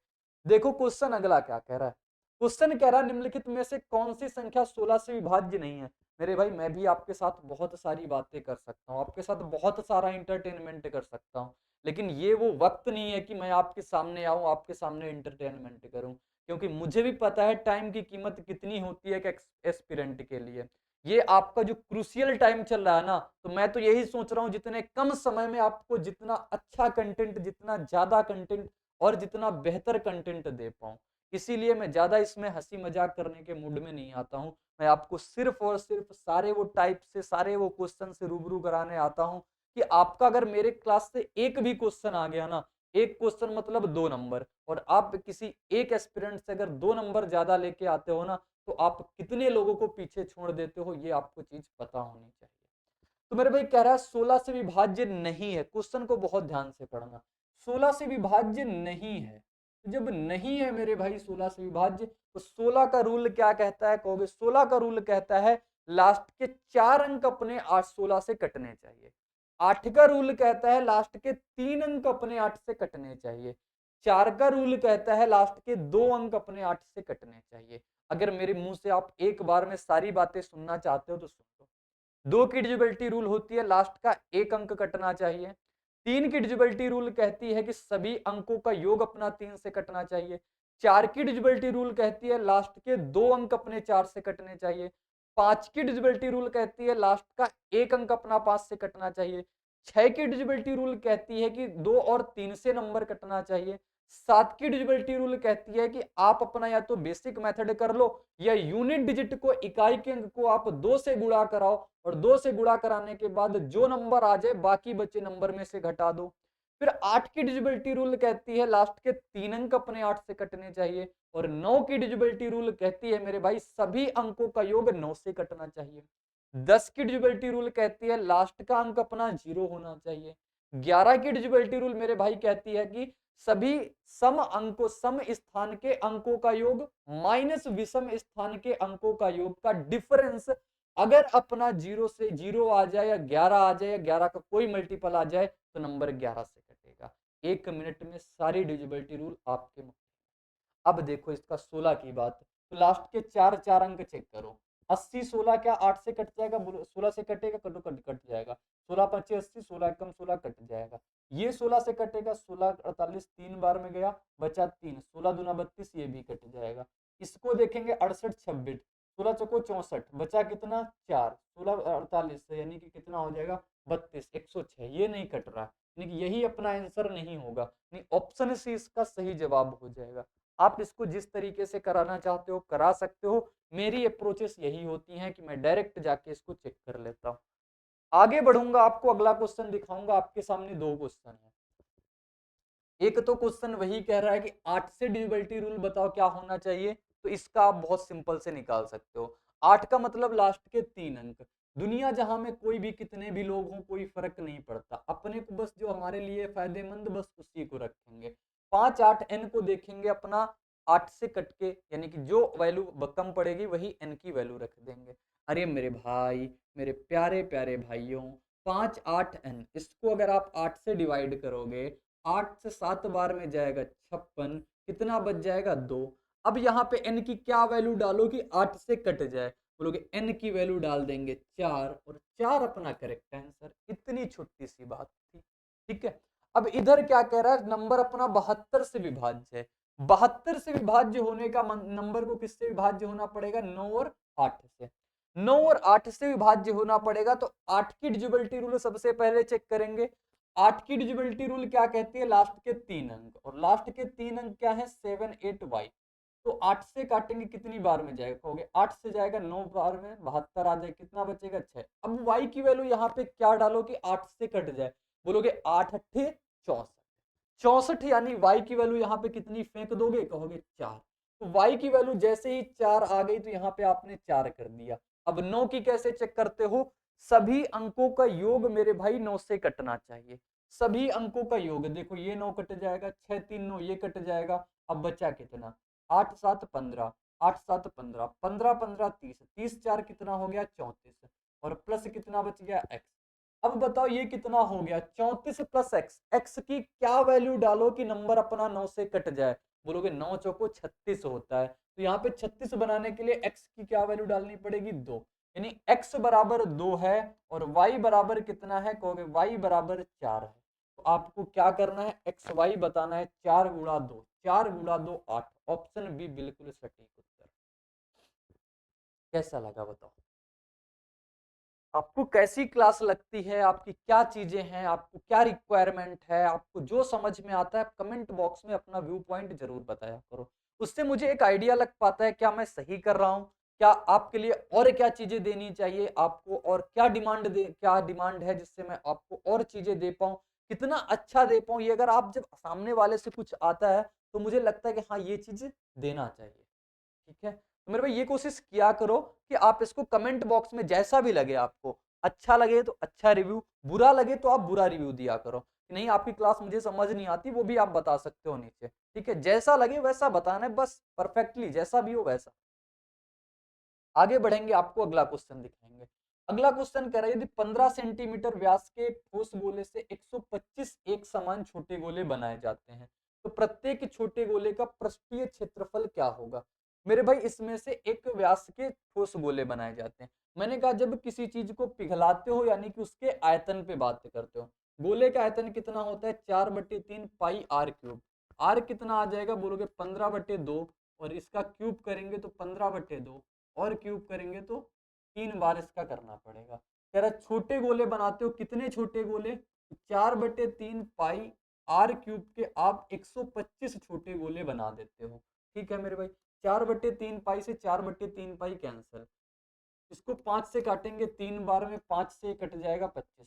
देखो क्वेश्चन अगला क्या कह रहा है। क्वेश्चन कह रहा है निम्नलिखित में से कौन सी संख्या 16 से विभाज्य नहीं है। मेरे भाई मैं भी आपके साथ बहुत सारी बातें कर सकता हूँ, आपके साथ बहुत सारा इंटरटेनमेंट कर सकता हूँ, लेकिन ये वो वक्त नहीं है कि मैं आपके सामने आऊं, आपके सामने इंटरटेनमेंट करूं, क्योंकि मुझे भी पता है टाइम की कीमत कितनी होती है एक एस्पिरेंट के लिए। ये आपका जो क्रूशियल टाइम चल रहा है ना, तो मैं तो यही सोच रहा हूँ जितने कम समय में आपको जितना अच्छा कंटेंट, जितना ज्यादा कंटेंट और जितना बेहतर कंटेंट दे पाऊं, इसीलिए मैं ज्यादा इसमें हंसी मजाक करने के मूड में नहीं आता हूं। मैं आपको सिर्फ और सिर्फ सारे वो टाइप से, सारे वो क्वेश्चन से रूबरू कराने आता हूं कि आपका अगर मेरे क्लास से एक भी क्वेश्चन आ गया ना, एक क्वेश्चन मतलब 2 नंबर, और आप किसी एक एस्पिरेंट से अगर 2 नंबर ज्यादा लेके आते हो ना, तो आप कितने लोगों को पीछे छोड़ देते हो, ये आपको चीज पता होनी चाहिए। तो मेरे भाई कह रहा है 16 से विभाज्य नहीं है, क्वेश्चन को बहुत ध्यान से पढ़ना। 16 से विभाज्य नहीं है, तो जब नहीं है मेरे भाई 16 से विभाज्य, तो 16 का रूल क्या कहता है, कहोगे 16 का रूल कहता है लास्ट के 4 अंक अपने 8 16 से कटने चाहिए। 8 का रूल कहता है लास्ट के 3 अंक अपने 8 से कटने चाहिए। 4 का रूल कहता है लास्ट के 2 अंक अपने 8 से कटने चाहिए। अगर मेरे मुंह से आप एक बार में सारी बातें सुनना चाहते हो तो सुन लो। 2 की डिजिबिलिटी रूल होती है लास्ट का 1 अंक कटना चाहिए। 3 की डिजिबिलिटी रूल कहती है कि सभी अंकों का योग अपना 3 से कटना चाहिए। 4 की डिजिबिलिटी रूल कहती है लास्ट के 2 अंक अपने 4 से कटने चाहिए। 5 की डिविजिबिलिटी रूल कहती है लास्ट का एक अंक अपना 5 से कटना चाहिए। 6 की डिविजिबिलिटी रूल कहती है कि 2 और 3 से नंबर कटना चाहिए। 7 की डिविजिबिलिटी रूल कहती है कि आप अपना या तो बेसिक मेथड कर लो या यूनिट डिजिट को, इकाई के अंक को आप 2 से गुणा कराओ और 2 से गुणा कराने के बाद जो नंबर आ जाए बाकी बचे नंबर में से घटा दो। फिर 8 की डिविजिबिलिटी रूल कहती है लास्ट के 3 अंक अपने 8 से कटने चाहिए और 9 की डिविजिबिलिटी रूल कहती है मेरे भाई सभी अंकों का योग 9 से कटना चाहिए। 10 की डिविजिबिलिटी रूल कहती है लास्ट का अंक अपना 0 होना चाहिए। 11 की डिविजिबिलिटी रूल मेरे भाई कहती है कि सभी सम स्थान के अंकों का योग माइनस विषम स्थान के अंकों का योग का डिफरेंस अगर अपना 0 से 0 आ जाए या 11 आ जाए या 11 का कोई मल्टीपल आ जाए तो नंबर 11 से कटेगा। 1 मिनट में सारी डिविजिबिलिटी रूल आपके। अब देखो इसका 16 की बात, तो लास्ट के चार चार अंक चेक करो। 80 16 क्या 8 से कट जाएगा, 16 से कटेगा, कटो कट जाएगा। 16 5 80, 16 कम 16 कट जाएगा। ये 16 से कटेगा, 16 48 तीन बार में गया, बचा 3, 16 दूना 32, ये भी कट जाएगा। इसको देखेंगे 68 26, 16 चौको 64, बचा कितना 4, 16 48 यानी कि कितना हो जाएगा 32, 106, ये नहीं कट रहा, यानी कि यही अपना आंसर नहीं होगा, नहीं ऑप्शन सी इसका सही जवाब हो जाएगा। आप इसको जिस तरीके से कराना चाहते हो करा सकते हो। मेरी अप्रोचेस यही होती हैं कि मैं डायरेक्ट जाके इसको चेक कर लेता हूं। आगे बढ़ूंगा, आपको अगला क्वेश्चन दिखाऊंगा। आपके सामने दो क्वेश्चन है। एक तो क्वेश्चन वही कह रहा है कि 8 से डिविजिबिलिटी रूल बताओ क्या होना चाहिए, तो इसका आप बहुत सिंपल से निकाल सकते हो। 8 का मतलब लास्ट के 3 अंक। दुनिया जहां में कोई भी कितने भी लोग हों कोई फर्क नहीं पड़ता, अपने को बस जो हमारे लिए फायदेमंद बस उसी को रखेंगे। 5 8 एन को देखेंगे अपना 8 से कट के, यानी कि जो वैल्यू कम पड़ेगी वही एन की वैल्यू रख देंगे। अरे मेरे भाई, मेरे प्यारे प्यारे भाइयों, 5 8 एन, इसको अगर आप 8 से डिवाइड करोगे, 8 से 7 बार में जाएगा 56, कितना बच जाएगा 2। अब यहाँ पे n की क्या वैल्यू डालो कि 8 से कट जाए, बोलोगे n की वैल्यू डाल देंगे 4 और 4 अपना करेक्ट आंसर। इतनी छोटी सी बात थी, ठीक है। अब इधर क्या कह रहा है, नंबर अपना 72 से विभाज्य है। 72 से विभाज्य होने का नंबर को किससे विभाज्य होना पड़ेगा, 9 और 8 से। 9 और 8 से विभाज्य होना पड़ेगा, तो 8 की डिविजिबिलिटी रूल सबसे पहले चेक करेंगे। 8 की डिविजिबिलिटी रूल क्या कहती है, लास्ट के 3 अंक, और लास्ट के 3 अंक क्या है 7 8 y। तो 8 से काटेंगे कितनी बार में जाएगा, कहोगे 8 से जाएगा 9 बार में, 72 आ जाए, कितना बचेगा 6। अब y की वैल्यू यहाँ पे क्या डालो कि 8 से कट जाए, बोलोगे 8 8 64, 64 यानी y की वैल्यू यहाँ पे कितनी फेंक दोगे, कहोगे 4। तो y की वैल्यू जैसे ही 4 आ गई तो यहाँ पे आपने 4 कर दिया। अब 9 की कैसे चेक करते हो, सभी अंकों का योग मेरे भाई 9 से कटना चाहिए। सभी अंकों का योग, देखो ये 9 कट जाएगा, 6 3 9 ये कट जाएगा। अब बचा कितना, 8 7 15, 8 7 15, 15 15 30, 30 4 कितना हो गया 34, और प्लस कितना बच गया x। अब बताओ ये कितना हो गया 34 प्लस एक्स, एक्स की क्या वैल्यू डालो कि नंबर अपना 9 से कट जाए, बोलोगे 9 चौको 36 होता है। तो यहाँ पे 36 बनाने के लिए x की क्या वैल्यू डालनी पड़ेगी 2, यानी x बराबर 2 है और y बराबर कितना है, कहोगे y बराबर 4 है। तो आपको क्या करना है, एक्स वाई बताना है, 4 गुणा 2, 4 गुणा 2 8, ऑप्शन बी बिल्कुल सटीक उत्तर। कैसा लगा बताओ, आपको कैसी क्लास लगती है, आपकी क्या चीजें हैं, आपको क्या रिक्वायरमेंट है, आपको जो समझ में आता है कमेंट बॉक्स में अपना व्यू पॉइंट जरूर बताया करो। उससे मुझे एक आइडिया लग पाता है क्या मैं सही कर रहा हूँ, क्या आपके लिए और क्या चीजें देनी चाहिए आपको, और क्या डिमांड है जिससे मैं आपको और चीजें दे पाऊँ, कितना अच्छा दे पाऊँ। ये अगर आप जब सामने वाले से कुछ आता है तो मुझे लगता है कि हाँ ये चीज देना चाहिए, ठीक है। तो मेरे भाई ये कोशिश किया करो कि आप इसको कमेंट बॉक्स में जैसा भी लगे आपको, अच्छा लगे तो अच्छा रिव्यू, बुरा लगे तो आप बुरा रिव्यू दिया करो, नहीं आपकी क्लास मुझे समझ नहीं आती वो भी आप बता सकते हो नीचे, ठीक है। जैसा लगे वैसा बताना है बस, परफेक्टली जैसा भी हो वैसा। आगे बढ़ेंगे, आपको अगला क्वेश्चन दिखाएंगे। अगला क्वेश्चन कह रहा है यदि 15 सेंटीमीटर व्यास के ठोस गोले से 125 एक समान छोटे गोले बनाए जाते हैं तो प्रत्येक छोटे गोले का पृष्ठीय क्षेत्रफल क्या होगा। मेरे भाई इसमें से एक व्यास के ठोस गोले बनाए जाते हैं। मैंने कहा जब किसी चीज को पिघलाते हो यानी कि उसके आयतन पे बात करते हो, गोले का आयतन कितना होता है 4/3 पाई आर क्यूब। आर कितना आ जाएगा, बोलोगे 15/2, और इसका क्यूब करेंगे तो 15/2, और क्यूब करेंगे तो 3 बार इसका करना पड़ेगा। कह रहा छोटे गोले बनाते हो, कितने छोटे गोले, 4/3 पाई आर क्यूब के आप 125 छोटे गोले बना देते हो। ठीक है मेरे भाई, 4/3 पाई से 4/3 पाई कैंसिल, इसको 5 से काटेंगे 3 बार में, 5 से कट जाएगा 25,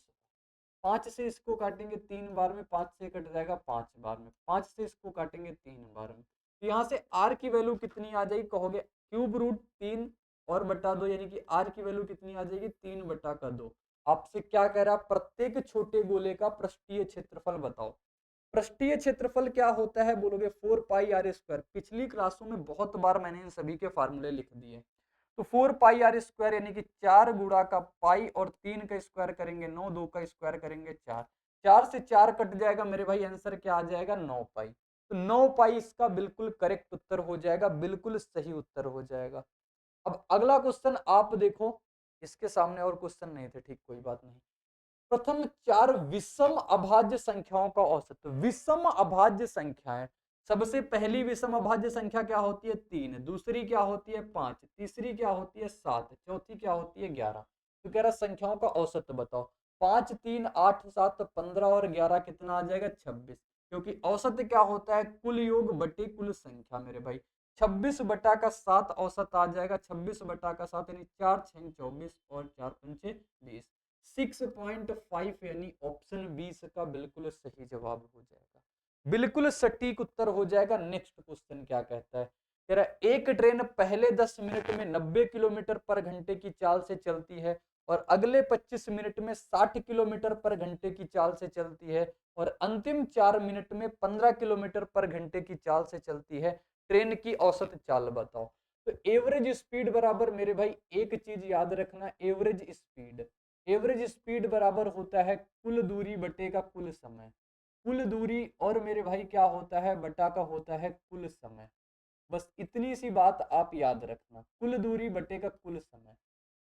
5 से इसको काटेंगे 3 बार में, 5 से कट जाएगा 5 बार में, 5 से इसको काटेंगे 3 बार में। तो यहाँ से आर की वैल्यू कितनी आ जाएगी, कहोगे क्यूब रूट 3 और बटा 2, यानी कि आर की वैल्यू कितनी आ जाएगी, 3/2। आपसे क्या कह रहा है, प्रत्येक छोटे गोले का पृष्ठीय क्षेत्रफल बताओ। पृष्ठीय क्षेत्रफल क्या होता है बोलोगे, 4πr²। पिछली क्लासों में बहुत बार मैंने इन सभी के फार्मूले लिख दिए। तो 4πr² यानी कि 4 गुणा का पाई और 3 का स्क्वायर करेंगे 9, 2 का स्क्वायर करेंगे 4, 4 से 4 कट जाएगा मेरे भाई, आंसर क्या आ जाएगा 9 पाई। तो 9 पाई इसका बिल्कुल करेक्ट उत्तर हो जाएगा, बिल्कुल सही उत्तर हो जाएगा। अब अगला क्वेश्चन आप देखो, इसके सामने और क्वेश्चन नहीं थे, ठीक कोई बात नहीं। प्रथम 4 विषम अभाज्य संख्याओं का औसत। विषम अभाज्य संख्याएं, सबसे पहली विषम अभाज्य संख्या क्या होती है 3, दूसरी क्या होती है 5, तीसरी क्या होती है 7, चौथी क्या होती है 11। तो कह रहा संख्याओं का औसत बताओ। 5, 3, 8, 7, 15 और 11 कितना आ जाएगा 26, क्योंकि औसत क्या होता है कुल योग बटे कुल संख्या मेरे भाई। 26/7 औसत आ जाएगा, 26/7 यानी 4 6 24 और 4 5 20, 6.5 यानी ऑप्शन 20 का बिल्कुल सही जवाब हो जाएगा, बिल्कुल सटीक उत्तर हो जाएगा। नेक्स्ट क्वेश्चन क्या कहता है, कह रहा है एक ट्रेन पहले 10 मिनट में 90 किलोमीटर पर घंटे की चाल से चलती है और अगले 25 मिनट में 60 किलोमीटर पर घंटे की चाल से चलती है और अंतिम 4 मिनट में 15 किलोमीटर पर घंटे की चाल से चलती है, ट्रेन की औसत चाल बताओ। तो एवरेज स्पीड बराबर मेरे भाई एक चीज याद रखना, एवरेज स्पीड, एवरेज स्पीड बराबर होता है कुल दूरी बटे का कुल समय। कुल दूरी और मेरे भाई क्या होता है बटा का होता है कुल समय। बस इतनी सी बात आप याद रखना, कुल दूरी बटे का कुल समय।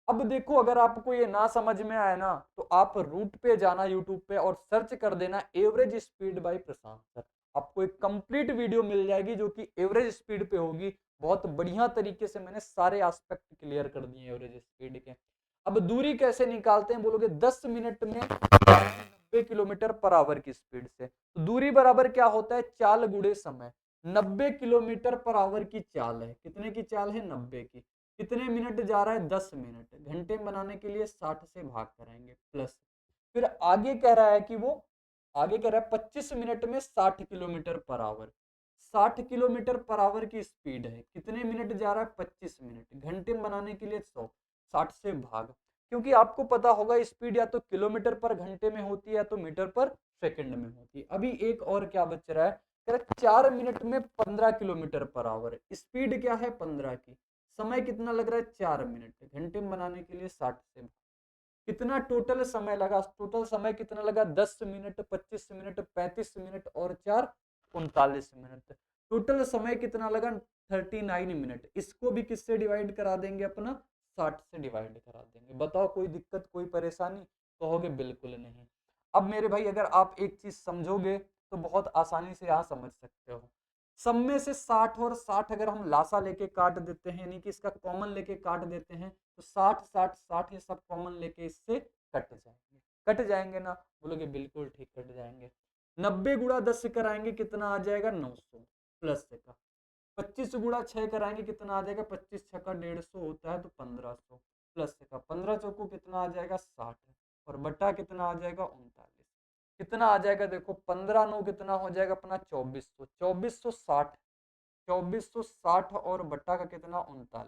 अब देखो अगर आपको ये ना समझ में आए ना तो आप रूट पे जाना यूट्यूब पे और सर्च कर देना एवरेज स्पीड बाय प्रशांत सर, आपको एक कंप्लीट वीडियो मिल जाएगी जो कि एवरेज स्पीड पे होगी। बहुत बढ़िया तरीके से मैंने सारे एस्पेक्ट क्लियर कर दिए एवरेज स्पीड के। अब दूरी कैसे निकालते हैं बोलोगे, 10 मिनट में 90 किलोमीटर पर आवर की स्पीड से, तो दूरी बराबर क्या होता है चाल गुणे समय। 90 किलोमीटर पर आवर की चाल है, कितने की चाल है 90 की, कितने मिनट जा रहा है 10 मिनट, घंटे में बनाने के लिए 60 से भाग कराएंगे प्लस, फिर आगे कह रहा है कि वो आगे कह रहा है 25 मिनट में 60 kilometre per hour, 60 kilometre per hour की स्पीड है, कितने मिनट जा रहा है 25 मिनट, घंटे में बनाने के लिए 100, 60 से भाग, क्योंकि आपको पता होगा स्पीड या तो किलोमीटर पर घंटे में होती है या तो मीटर पर सेकंड में होती है। अभी एक और क्या बच रहा है, 4 मिनट में 15 किलोमीटर पर आवर, स्पीड क्या है 15 की, समय कितना लग रहा है 4 मिनट, घंटे में बनाने के लिए 60 से कितना टोटल समय लगा, टोटल समय कितना लगा 10 मिनट, 25 मिनट, 35 मिनट और 4 39 मिनट, टोटल समय कितना लगा 39 मिनट। इसको भी किससे डिवाइड करा देंगे अपना 60 से डिवाइड करा देंगे। बताओ कोई दिक्कत कोई परेशानी, कहोगे बिल्कुल नहीं। अब मेरे भाई अगर आप एक चीज समझोगे तो बहुत आसानी से यहाँ समझ सकते हो। सब में से 60 और 60 अगर हम लासा लेके काट देते हैं यानी कि इसका कॉमन लेके काट देते हैं तो 60 60 60 ये सब कॉमन लेके इससे कट जाएंगे ना, बोलोगे बिल्कुल ठीक कट जाएंगे। 90 गुणा 10 कराएंगे कितना आ जाएगा 900 प्लस का, 25 गुणा 6 कराएंगे कितना आ जाएगा 25 6 का 150 होता है तो 1500 प्लस का 15 चौको कितना आ जाएगा 60 और बटा कितना आ जाएगा 39, कितना आ जाएगा देखो 15 9 कितना हो जाएगा अपना 2400, 2460, 2460 और बट्टा का कितना 39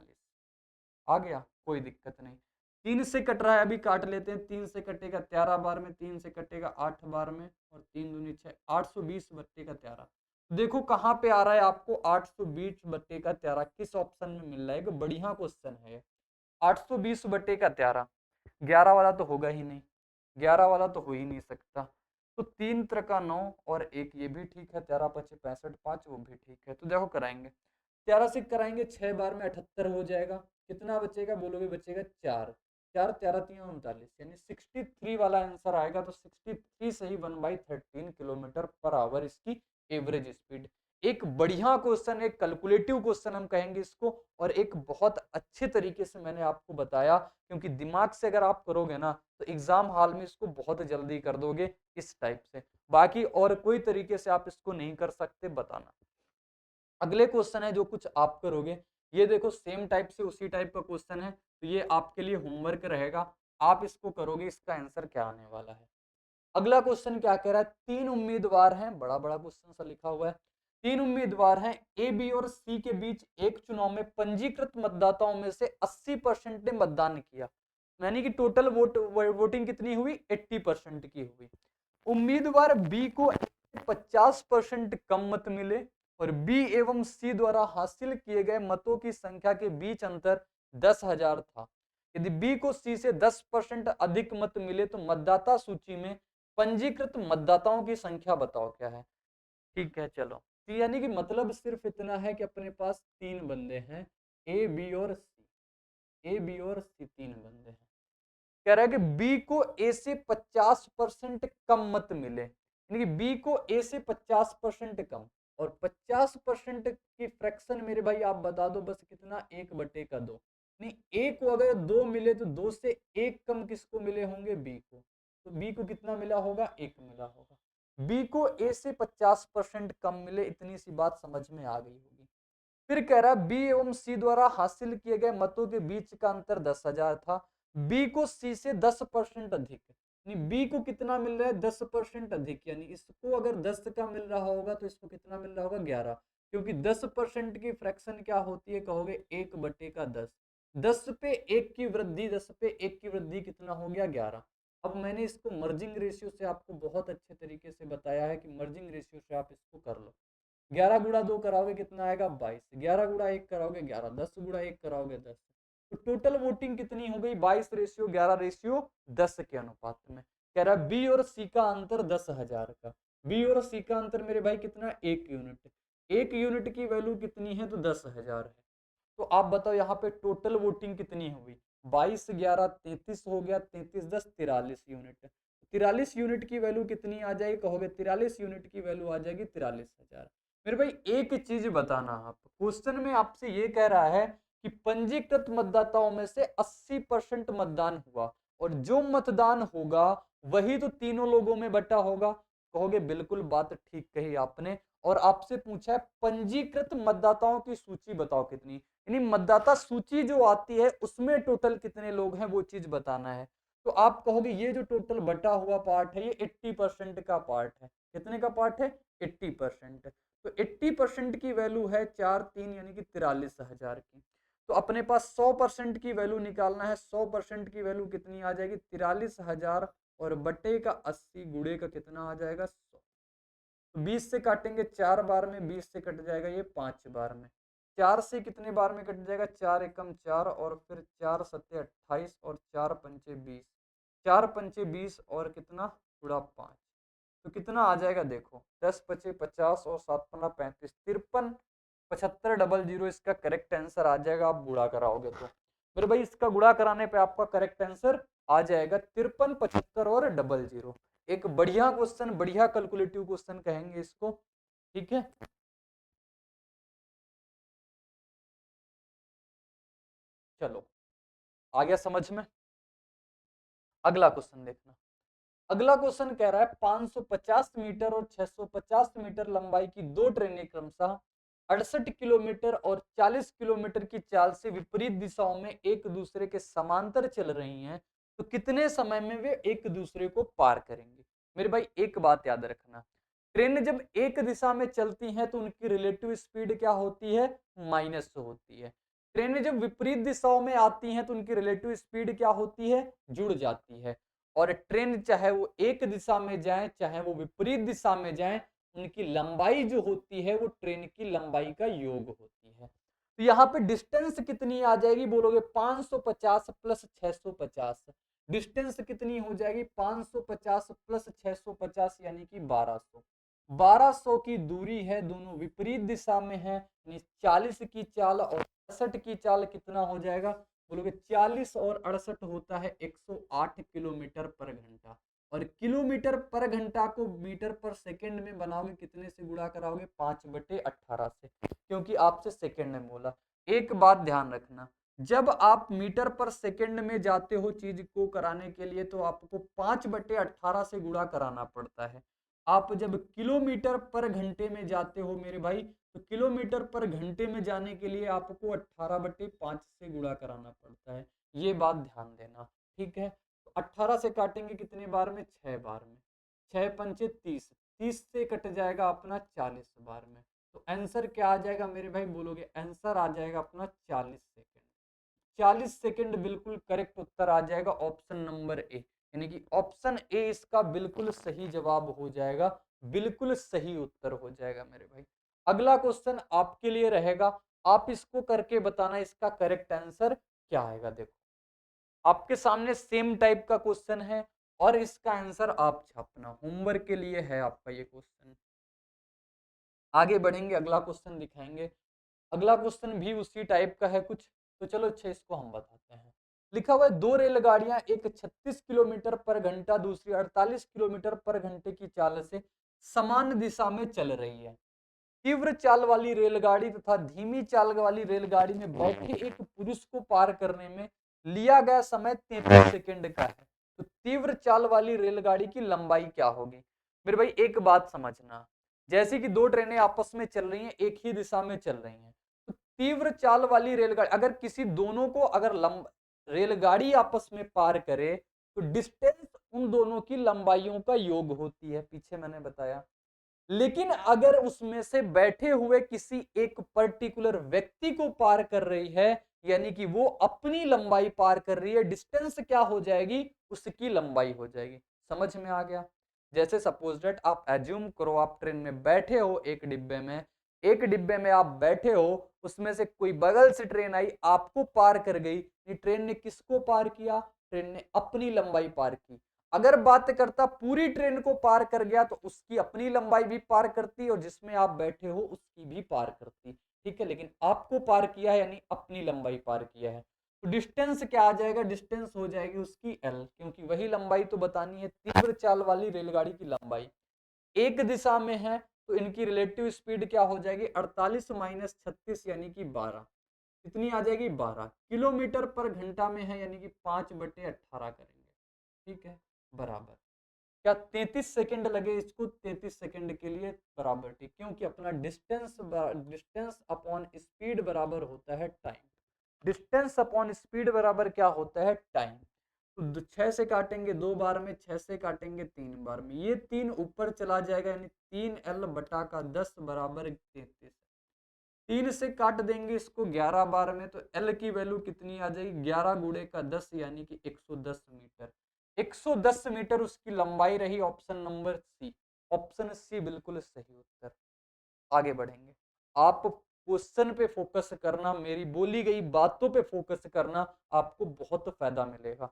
आ गया, कोई दिक्कत नहीं। 3 से कट रहा है अभी काट लेते हैं, 3 से कटेगा 13 बार में, 3 से कटेगा 8 बार में और 3 दूनी 6, 820 बट्टे का 13। देखो कहाँ पे आ रहा है आपको 820 बट्टे का 13, किस ऑप्शन में मिल रहा है, एक बढ़िया क्वेश्चन है। 820 बट्टे का 13, 11 वाला तो होगा ही नहीं, 11 वाला तो हो ही नहीं सकता, तो 3 त्रिका 9 और एक ये भी ठीक है, 13 5 65 5 वो भी ठीक है। तो देखो कराएंगे 13 से कराएंगे 6 बार में 78 हो जाएगा, कितना बचेगा बोलोगे बचेगा 4, 4 13 3 39 यानी 63 वाला आंसर आएगा। तो 63 सही 1/13 किलोमीटर पर आवर इसकी एवरेज स्पीड। एक बढ़िया क्वेश्चन, एक कैलकुलेटिव क्वेश्चन हम कहेंगे इसको, और एक बहुत अच्छे तरीके से मैंने आपको बताया, क्योंकि दिमाग से अगर आप करोगे ना तो एग्जाम हॉल में इसको बहुत जल्दी कर दोगे इस टाइप से। बाकी और कोई तरीके से आप इसको नहीं कर सकते, बताना। अगले क्वेश्चन है जो कुछ आप करोगे, ये देखो सेम टाइप से उसी टाइप का क्वेश्चन है, तो ये आपके लिए होमवर्क रहेगा, आप इसको करोगे, इसका आंसर क्या आने वाला है। अगला क्वेश्चन क्या कह रहा है, 3 उम्मीदवार हैं, बड़ा बड़ा क्वेश्चन सा लिखा हुआ है, 3 उम्मीदवार हैं, ए बी और सी के बीच एक चुनाव में पंजीकृत मतदाताओं में से 80% ने मतदान किया, यानी कि टोटल वोटिंग कितनी हुई, 80% की हुई। उम्मीदवार बी को 50% कम मत मिले और बी एवं सी द्वारा हासिल किए गए मतों की संख्या के बीच अंतर 10,000 था। यदि बी को सी से 10% अधिक मत मिले तो मतदाता सूची में पंजीकृत मतदाताओं की संख्या बताओ क्या है। ठीक है, चलो, यानी कि मतलब सिर्फ इतना है कि अपने पास 3 बंदे हैं, ए बी और सी, ए बी और सी 3 बंदे हैं। कह रहा है कि बी को ए से 50% कम मत मिले, यानी कि बी को ए से 50% कम, और 50% की फ्रैक्शन मेरे भाई आप बता दो बस कितना, 1/2। नहीं, ए को अगर 2 मिले तो 2 से 1 कम किसको मिले होंगे, बी को, तो बी को कितना मिला होगा, 1 मिला होगा। बी को ए से 50% कम मिले, इतनी सी बात समझ में आ गई होगी। फिर कह रहा है बी एवं सी द्वारा हासिल किए गए मतों के बीच का अंतर 10,000 था, बी को सी से 10% अधिक, यानी बी को कितना मिल रहा है, 10% अधिक, यानी इसको अगर 10 का मिल रहा होगा तो इसको कितना मिल रहा होगा, 11, क्योंकि 10% की फ्रैक्शन क्या होती है, कहोगे 1/10, 10 पे 1 की वृद्धि, 10 पे 1 की वृद्धि कितना हो गया, 11। अब मैंने इसको मर्जिंग रेशियो से आपको बहुत अच्छे तरीके से बताया है कि मर्जिंग रेशियो से आप इसको कर लो। 11 गुणा 2 कराओगे कितना आएगा, 22, 11 गुणा 1 कराओगे 11, 10 गुणा 1 कराओगे 10, तो टोटल वोटिंग कितनी हो गई, 22:11:10 के अनुपात में। कह रहा है बी और सी का अंतर 10,000 का, बी और सी का अंतर मेरे भाई कितना, 1 यूनिट, 1 यूनिट की वैल्यू कितनी है, तो 10,000 है। तो आप बताओ यहाँ पे टोटल वोटिंग कितनी हुई, 22:11:33 हो गया, 33:10 43 यूनिट, 43 यूनिट की वैल्यू कितनी आ जाएगी, कहोगे 43 यूनिट की वैल्यू आ जाएगी 43,000। मेरे भाई एक चीज बताना, आप क्वेश्चन में आपसे ये कह रहा है कि पंजीकृत मतदाताओं में से 80% मतदान हुआ, और जो मतदान होगा वही तो तीनों लोगों में बटा होगा, कहोगे बिल्कुल बात ठीक कही आपने। और आपसे पूछा है पंजीकृत मतदाताओं की सूची बताओ कितनी, यानी मतदाता सूची जो आती है उसमें टोटल कितने लोग हैं वो चीज बताना है। तो आप कहोगे ये जो टोटल बटा हुआ पार्ट है ये 80% का पार्ट है, कितने का पार्ट है, 80%। तो 80% की वैल्यू है 4×3 यानी कि 43,000 की। तो अपने पास 100% की वैल्यू निकालना है, 100% की वैल्यू कितनी आ जाएगी, 43,000, और बटे का 80 गुणे का कितना आ जाएगा, 100। तो 20 से काटेंगे 4 बार में, 20 से कट जाएगा ये 5 बार में, 4 से कितने बार में कट जाएगा, 4 एकम 4, और फिर 4 सत्ते 28, और 4 पंचे 20, 4 पंचे 20, और कितना गुणा 5, तो कितना आ जाएगा देखो, 10 पचे 50 और 7 पंगा 35, 53 7500 इसका करेक्ट आंसर आ जाएगा, आप गुणा कराओगे तो। मेरे भाई इसका गुणा कराने पे आपका करेक्ट आंसर आ जाएगा 53 75 और 00। एक बढ़िया क्वेश्चन, बढ़िया कैलकुलेटिव क्वेश्चन कहेंगे इसको, ठीक है। चलो, आ गया समझ में। अगला क्वेश्चन देखना। अगला क्वेश्चन कह रहा है 550 मीटर और 650 मीटर लंबाई की दो ट्रेनें क्रमशः 68 किलोमीटर और 40 किलोमीटर की चाल से विपरीत दिशाओं में एक दूसरे के समांतर चल रही हैं, तो कितने समय में वे एक दूसरे को पार करेंगे। मेरे भाई एक बात याद रखना, ट्रेन जब एक दिशा में चलती हैं तो उनकी रिलेटिव स्पीड क्या होती है, माइनस होती है। ट्रेनें जब विपरीत दिशाओं में आती हैं तो उनकी रिलेटिव स्पीड क्या होती है, जुड़ जाती है। और ट्रेन चाहे वो एक दिशा में जाए चाहे वो विपरीत दिशा में जाए, उनकी लंबाई जो होती है वो ट्रेन की लंबाई का योग होती है। तो यहाँ पे डिस्टेंस कितनी आ जाएगी, बोलोगे 550 प्लस 650, डिस्टेंस कितनी हो जाएगी, 550 प्लस 650 यानी कि 1200, 1200 की दूरी है, दोनों विपरीत दिशा में है, 40 की चाल और 68 की चाल कितना हो जाएगा, बोलोगे 40 और 68 होता है 108 किलोमीटर पर घंटा। और किलोमीटर पर घंटा को मीटर पर सेकंड में बनाओगे, कितने से गुणा कराओगे? 5/18 से, क्योंकि आपसे सेकंड में बोला। एक बात ध्यान रखना, जब आप मीटर पर सेकंड में जाते हो चीज को कराने के लिए तो आपको 5/18 से गुणा कराना पड़ता है। आप जब किलोमीटर पर घंटे में जाते हो मेरे भाई, तो किलोमीटर पर घंटे में जाने के लिए आपको 18/5 से गुणा कराना पड़ता है। ये बात ध्यान देना, ठीक है। तो 18 से काटेंगे कितने बार में? 6 बार में। 6 पंचे 30, 30 से कट जाएगा अपना 40 बार में। तो आंसर क्या आ जाएगा मेरे भाई, बोलोगे? आंसर आ जाएगा अपना 40 सेकंड। 40 सेकंड बिल्कुल करेक्ट उत्तर आ जाएगा, ऑप्शन नंबर ए, यानी कि ऑप्शन ए इसका बिल्कुल सही जवाब हो जाएगा, बिल्कुल सही उत्तर हो जाएगा मेरे भाई। अगला क्वेश्चन आपके लिए रहेगा, आप इसको करके बताना इसका करेक्ट आंसर क्या आएगा। देखो आपके सामने सेम टाइप का क्वेश्चन है और इसका आंसर आप छापना, होमवर्क के लिए है आपका ये क्वेश्चन। आगे बढ़ेंगे, अगला क्वेश्चन दिखाएंगे। अगला क्वेश्चन भी उसी टाइप का है कुछ, तो चलो अच्छा इसको हम बताते हैं। लिखा हुआ है, दो रेलगाड़ियां, एक 36 किलोमीटर पर घंटा, दूसरी 48 किलोमीटर पर घंटे की चाल से समान दिशा में चल रही है। तीव्र चाल वाली रेलगाड़ी तथा धीमी चाल वाली रेलगाड़ी में बैठे एक पुरुष को पार करने में लिया गया समय 33 सेकंड का है। तो तीव्र चाल वाली रेलगाड़ी की लंबाई क्या होगी? मेरे भाई एक बात समझना, जैसे कि दो ट्रेनें आपस में चल रही हैं, एक ही दिशा में चल रही हैं, तो तीव्र चाल वाली रेलगाड़ी अगर किसी दोनों को अगर रेलगाड़ी आपस में पार करे तो डिस्टेंस उन दोनों की लंबाइयों का योग होती है, पीछे मैंने बताया। लेकिन अगर उसमें से बैठे हुए किसी एक पर्टिकुलर व्यक्ति को पार कर रही है, यानी कि वो अपनी लंबाई पार कर रही है, डिस्टेंस क्या हो जाएगी? उसकी लंबाई हो जाएगी। समझ में आ गया? जैसे सपोज दैट आप एज्यूम करो, आप ट्रेन में बैठे हो, एक डिब्बे में, एक डिब्बे में आप बैठे हो, उसमें से कोई बगल से ट्रेन आई, आपको पार कर गई। ये ट्रेन ने किसको पार किया? ट्रेन ने अपनी लंबाई पार की। अगर बात करता पूरी ट्रेन को पार कर गया तो उसकी अपनी लंबाई भी पार करती और जिसमें आप बैठे हो उसकी भी पार करती, ठीक है। लेकिन आपको पार किया है यानी अपनी लंबाई पार किया है, तो डिस्टेंस क्या आ जाएगा? डिस्टेंस हो जाएगी उसकी एल, क्योंकि वही लंबाई तो बतानी है, तीव्र चाल वाली रेलगाड़ी की लंबाई। एक दिशा में है तो इनकी रिलेटिव स्पीड क्या हो जाएगी? 48 माइनस 36 यानी कि 12। कितनी आ जाएगी? 12 किलोमीटर पर घंटा में है, यानी कि 5/18 करेंगे, ठीक है, बराबर। क्या 33 सेकंड लगे इसको? 33 सेकंड के लिए बराबर, ठीक, क्योंकि अपना डिस्टेंस डिस्टेंस अपॉन स्पीड बराबर होता है टाइम। डिस्टेंस अपॉन स्पीड बराबर क्या होता है? टाइम। तो 6 से काटेंगे 2 बार में, 6 से काटेंगे 3 बार में, ये 3 ऊपर चला जाएगा, यानी 3L/10 बराबर 33। 3 से काट देंगे इसको 11 बार में, तो L की वैल्यू कितनी आ जाएगी? 11 गुणे का 10 यानी कि 110 मीटर। 110 मीटर उसकी लंबाई रही, option number C. Option C बिल्कुल सही उत्तर। आगे बढ़ेंगे, आप क्वेश्चन पे फोकस करना, मेरी बोली गई बातों पे फोकस करना, आपको बहुत फायदा मिलेगा।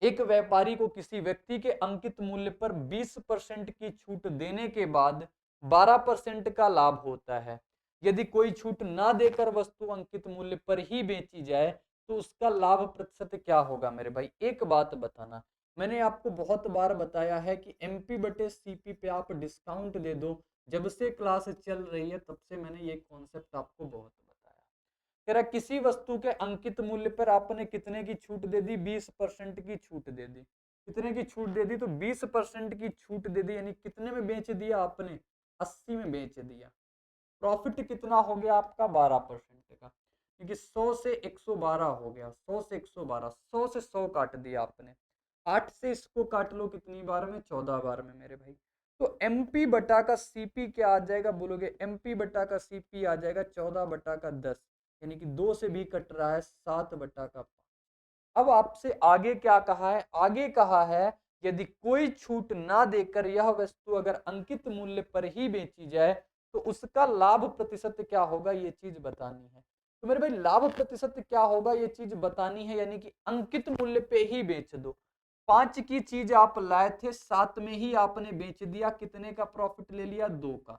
एक व्यापारी को किसी व्यक्ति के अंकित मूल्य पर 20% की छूट देने के बाद 12% का लाभ होता है। यदि कोई छूट ना देकर वस्तु अंकित मूल्य पर ही बेची जाए तो उसका लाभ प्रतिशत क्या होगा? मेरे भाई एक बात बताना, मैंने आपको बहुत बार बताया है कि MP/CP पे आप डिस्काउंट दे दो। जब से क्लास चल रही है तब से मैंने ये कॉन्सेप्ट आपको बहुत बताया। कह रहा किसी वस्तु के अंकित मूल्य पर आपने कितने की छूट दे दी? 20% की छूट दे दी। कितने की छूट दे दी? तो 20% की छूट दे दी, यानी कितने में बेच दिया आपने? 80 में बेच दिया। प्रॉफिट कितना हो गया आपका? 12% का, क्योंकि 100 से 112 हो गया, 100 से 112, 100 से 100 काट दिया आपने। 8 से इसको काट लो कितनी बार में? 14 बार में मेरे भाई। तो MP/CP क्या आ जाएगा बोलोगे? MP/CP आ जाएगा 14/10, यानी कि 2 से भी कट रहा है, 7/5। अब आपसे आगे क्या कहा है? आगे कहा है यदि कोई छूट ना देकर यह वस्तु अगर अंकित मूल्य पर ही बेची जाए तो उसका लाभ प्रतिशत क्या होगा? ये चीज बतानी है। तो मेरे भाई लाभ प्रतिशत क्या होगा ये चीज बतानी है, यानी कि अंकित मूल्य पे ही बेच दो। 5 की चीज आप लाए थे, 7 में ही आपने बेच दिया, कितने का प्रॉफिट ले लिया? 2 का।